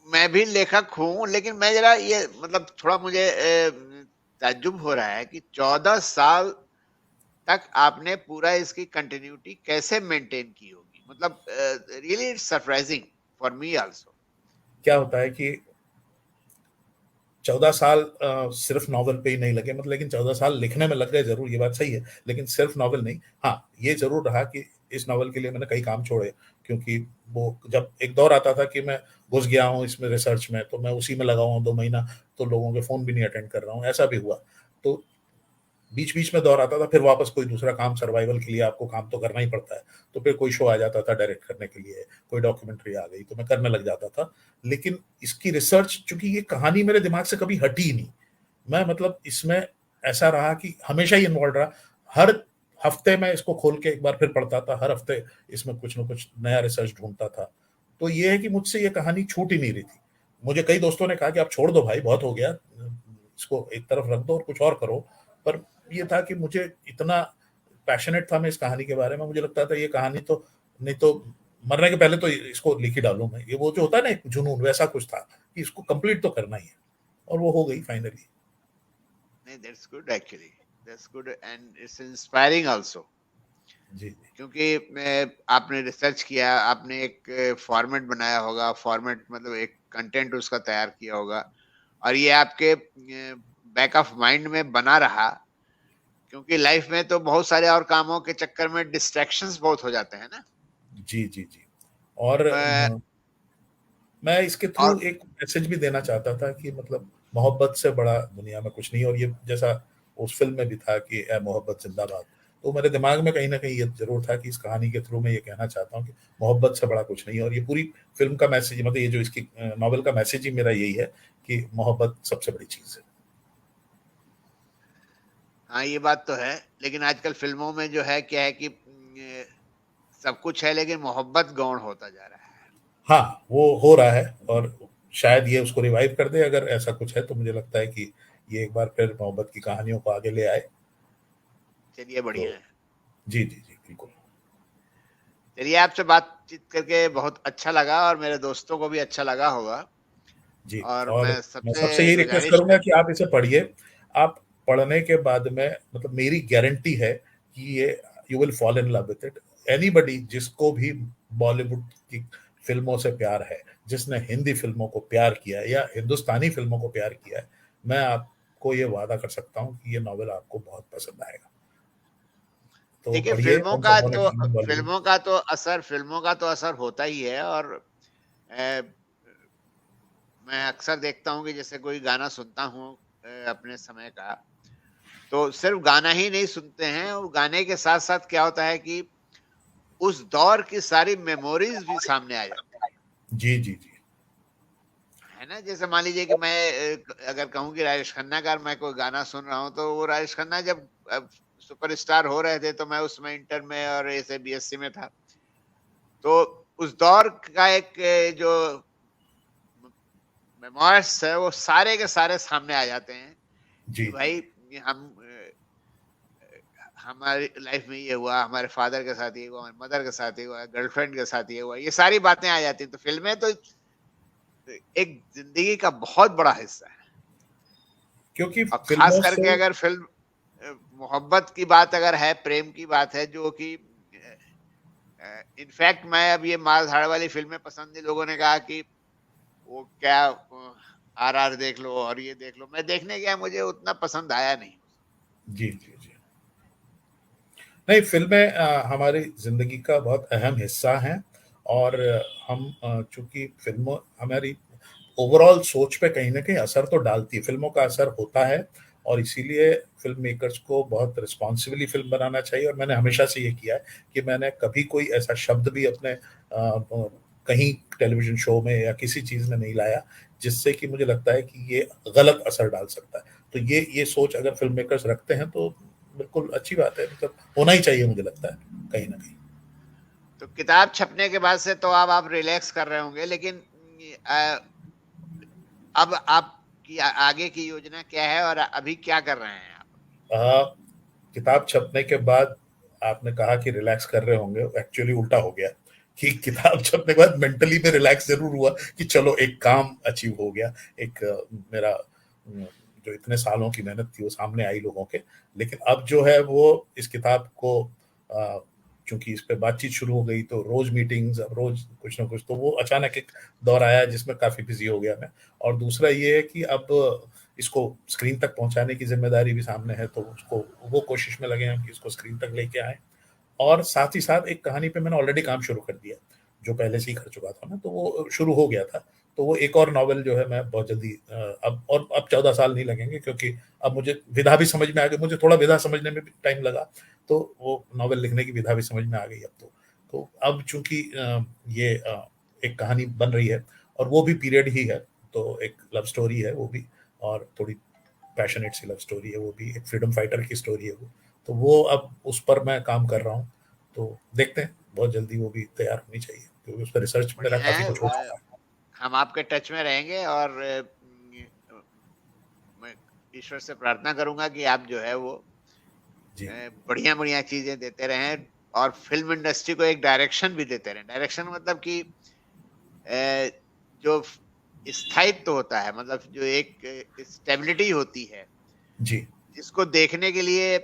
मैं भी लेखक हूँ, लेकिन मैं जरा ये मतलब थोड़ा मुझे ताज्जुब हो रहा है कि 14 साल तक आपने पूरा इसकी कंटिन्यूटी कैसे मेंटेन की होगी। मतलब really it's surprising for me also. क्या होता है कि 14 साल सिर्फ नॉवल पे ही नहीं लगे, मतलब लेकिन 14 साल लिखने में लग गए ज़रूर, ये बात सही है, लेकिन सिर्फ नॉवल नहीं। हाँ, ये ज़रूर रहा कि इस नॉवल के लिए मैंने कई काम छोड़े, क्योंकि वो जब एक दौर आता था कि मैं घुस गया हूँ इसमें रिसर्च में, तो मैं उसी में लगा हुआ हूँ 2 महीना, तो लोगों के फ़ोन भी नहीं अटेंड कर रहा हूँ, ऐसा भी हुआ। तो बीच-बीच में दौर आता था, फिर वापस कोई दूसरा काम सर्वाइवल के लिए आपको काम तो करना ही पड़ता है। तो फिर कोई शो आ जाता था डायरेक्ट करने के लिए, कोई डॉक्यूमेंट्री आ गई, तो मैं करने लग जाता था। लेकिन इसकी रिसर्च, चूँकि ये कहानी मेरे दिमाग से कभी हटी ही नहीं। मैं मतलब इसमें ऐसा रहा कि हमेशा ही इन्वॉल्वड रहा। हर हफ्ते मैं इसको खोल के एक बार फिर पढ़ता था, हर हफ्ते इसमें कुछ न कुछ नया रिसर्च ढूँढता था। तो ये है कि मुझसे ये कहानी छूट ही नहीं रही थी। मुझे कई दोस्तों ने कहा कि आप छोड़ दो भाई, बहुत हो गया, इसको एक तरफ रख दो और कुछ और करो। पर ये था कि मुझे इतना पैशनेट था मैं इस कहानी के बारे में, मुझे लगता था ये कहानी तो नहीं तो मरने के पहले तो इसको लिख ही डालूँ मैं। ये वो जो होता है ना एक जुनून, वैसा कुछ था कि इसको कंप्लीट तो करना ही है, और वो हो गई फाइनली। नहीं, that's good actually, that's good and it's inspiring also. जी, जी। क्योंकि आपने रिसर्च किया, आपने एक फॉर्मेट बनाया होगा, फॉर्मेट मतलब एक कंटेंट उसका तैयार किया होगा, और ये आपके बैक ऑफ माइंड में बना रहा क्योंकि लाइफ में तो बहुत सारे और कामों के चक्कर में डिस्ट्रैक्शंस बहुत हो जाते हैं ना। जी जी जी। और मैं इसके थ्रू और एक मैसेज भी देना चाहता था कि मतलब मोहब्बत से बड़ा दुनिया में कुछ नहीं। और ये जैसा उस फिल्म में भी था कि ए मोहब्बत जिंदाबाद, तो मेरे दिमाग में कहीं ना कहीं ये जरूर था कि इस कहानी के थ्रू मैं ये कहना चाहता हूँ कि मोहब्बत से बड़ा कुछ नहीं। और ये पूरी फिल्म का मैसेज, मतलब ये जो इसकी नॉवेल का मैसेज ही मेरा यही है कि मोहब्बत सबसे बड़ी चीज है। हाँ, ये बात तो है, लेकिन आजकल फिल्मों में जो है क्या है कि सब कुछ है लेकिन मोहब्बत गौण होता जा रहा है। हाँ, वो हो रहा है और शायद ये उसको रिवाइव कर दे। अगर ऐसा कुछ है तो मुझे लगता है कि ये एक बार फिर मोहब्बत की कहानियों को आगे ले आए। चलिए, तो बढ़िया है। जी जी जी बिल्कुल। चलिए, आपसे बातचीत करके बहुत अच्छा लगा और मेरे दोस्तों को भी अच्छा लगा होगा। जी। और और मैं मैं सबसे सबसे यही रिक्वेस्ट गुजारिश करूंगा कर कि आप इसे पढ़िए। आप पढ़ने के बाद में, मतलब मेरी गारंटी है कि ये you will fall in love with it. Anybody जिसको भी बॉलीवुड की फिल्मों से प्यार है, जिसने हिंदी फिल्मों को प्यार किया है या हिंदुस्तानी फिल्मों को प्यार किया है, मैं आपको ये वादा कर सकता हूँ कि ये नॉवेल आपको बहुत पसंद आएगा। तो देखिए, पढ़िए हम सबों ने बॉलीवुड। फिल्मों का तो असर होता ही है। और अ, मैं अक्सर देखता हूँ कि जैसे कोई गाना सुनता हूँ अपने समय का, तो सिर्फ गाना ही नहीं सुनते हैं, और गाने के साथ साथ क्या होता है कि उस दौर की सारी मेमोरीज भी सामने आ जाती जी जी जी है ना। जैसे मान लीजिए कि मैं अगर कहूँ कि राजेश खन्ना का मैं कोई गाना सुन रहा हूँ, तो वो राजेश खन्ना जब सुपरस्टार हो रहे थे, तो मैं उसमें इंटर में और ऐसे बीएससी में था। तो उस दौर का एक जो मेमोरीज है, वो सारे के सारे सामने आ जाते हैं जी कि जी भाई, हम हमारी लाइफ में ये हुआ, हमारे फादर के साथ ये हुआ, हमारी मदर के साथ ये हुआ, गर्लफ्रेंड के साथ ये हुआ, ये सारी बातें आ जाती हैं। तो फिल्में तो एक जिंदगी का बहुत बड़ा हिस्सा है। क्योंकि और खास फिल्मों से। करके अगर फिल्म मोहब्बत की बात अगर है, प्रेम की बात है, जो कि इनफैक्ट मैं अब ये माल धाड़ वाली फिल्में पसंद नहीं, लोगों ने कहा कि वो क्या आरआर देख लो और ये देख लो, मैं देखने गया, मुझे उतना पसंद आया नहीं। जी जी जी। नहीं, फिल्में हमारी ज़िंदगी का बहुत अहम हिस्सा हैं। और हम चूँकि फ़िल्मों हमारी ओवरऑल सोच पे कहीं न कहीं असर तो डालती है, फ़िल्मों का असर होता है। और इसीलिए फ़िल्म मेकर्स को बहुत रिस्पॉन्सिबली फ़िल्म बनाना चाहिए। और मैंने हमेशा से ये किया है कि मैंने कभी कोई ऐसा शब्द भी अपने कहीं टेलीविज़न शो में या किसी चीज़ में नहीं लाया, जिससे कि मुझे लगता है कि ये गलत असर डाल सकता है। तो ये सोच अगर फ़िल्म मेकर्स रखते हैं तो बिल्कुल अच्छी बात है, मतलब होना ही चाहिए मुझे लगता है कहीं न कहीं। तो किताब छपने के बाद से तो अब आप रिलैक्स कर रहे होंगे, लेकिन अब आपकी आगे की योजना क्या है और अभी क्या कर रहे हैं आप? अ, किताब छपने के बाद आपने कहा कि रिलैक्स कर रहे होंगे, एक्चुअली उल्टा हो गया कि किताब छपने के बाद मेंटली में रिलैक्स ज़रूर हुआ कि चलो एक काम अचीव हो गया। एक मेरा जो इतने सालों की मेहनत थी वो सामने आई लोगों के। लेकिन अब जो है वो इस किताब को अ, चूँकि इस पे बातचीत शुरू हो गई तो रोज़ मीटिंग्स, अब रोज़ कुछ ना कुछ, तो वो अचानक एक दौर आया जिसमें काफ़ी बिज़ी हो गया मैं। और दूसरा ये है कि अब इसको स्क्रीन तक पहुँचाने की ज़िम्मेदारी भी सामने है, तो उसको वो कोशिश में लगे हैं कि इसको स्क्रीन तक लेके आएँ। और साथ ही साथ एक कहानी पे मैंने ऑलरेडी काम शुरू कर दिया, जो पहले से ही कर चुका था मैं, तो वो शुरू हो गया था। तो वो एक और नॉवेल जो है मैं बहुत जल्दी अब 14 साल नहीं लगेंगे, क्योंकि अब मुझे विधा भी समझ में आ गई। मुझे थोड़ा विधा समझने में भी टाइम लगा, तो वो नॉवेल लिखने की विधा भी समझ में आ गई अब तो। तो अब चूँकि ये एक कहानी बन रही है और वो भी पीरियड ही है, तो एक लव स्टोरी है वो भी, और थोड़ी पैशनेट सी लव स्टोरी है वो भी, एक फ्रीडम फाइटर की स्टोरी है वो। तो वो अब उस पर मैं काम कर रहा हूँ, तो देखते हैं बहुत जल्दी वो भी तैयार होनी चाहिए, क्योंकि उस पर रिसर्च मेरा बढ़िया काफ़ी है। कुछ हो चुका है। हम आपके टच में रहेंगे, और मैं ईश्वर से प्रार्थना करूंगा कि आप जो है वो जी, बढ़िया बढ़िया चीजें देते रहें, और फिल्म इंडस्ट्री को एक डायरेक्शन भी देते रहें। डायरेक्शन मतलब कि अ, जो स्थायित्व होता है, मतलब जो एक स्टेबिलिटी होती है, जी, जिसको देखने के लिए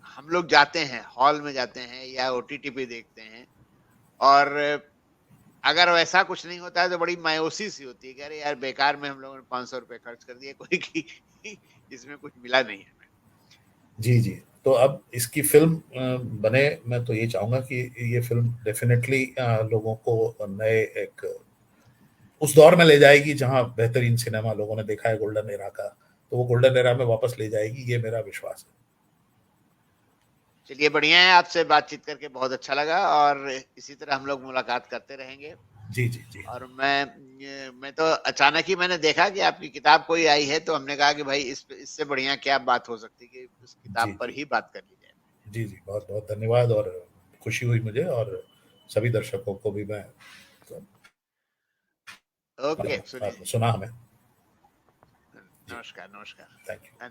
हम लोग जाते हैं, हॉल में जाते हैं या ओटीटी पे देखते हैं। और अगर वैसा कुछ नहीं होता है तो बड़ी मायूसी सी होती है कि अरे यार, बेकार में हम लोगों ने 500 रुपए खर्च कर दिए, कोई की इसमें कुछ मिला नहीं हमें। जी जी। तो अब इसकी फिल्म बने, मैं तो ये चाहूंगा कि ये फिल्म डेफिनेटली लोगों को नए एक उस दौर में ले जाएगी जहां बेहतरीन सिनेमा लोगों ने देखा है गोल्डन एरा का, तो वो गोल्डन एरा में वापस ले जाएगी, ये मेरा विश्वास है। चलिए बढ़िया है, आपसे बातचीत करके बहुत अच्छा लगा और इसी तरह हम लोग मुलाकात करते रहेंगे। जी जी जी। और मैं तो अचानक ही मैंने देखा कि आपकी किताब कोई आई है, तो हमने कहा कि भाई इससे बढ़िया क्या बात हो सकती कि उस जी किताब पर जी ही बात कर ली जाए। जी जी। बहुत बहुत धन्यवाद, और खुशी हुई मुझे, और सभी दर्शकों को भी मैं तो, ओके सुनील जी, सुना हमें। जी। नमस्कार नमस्कार। Thank you.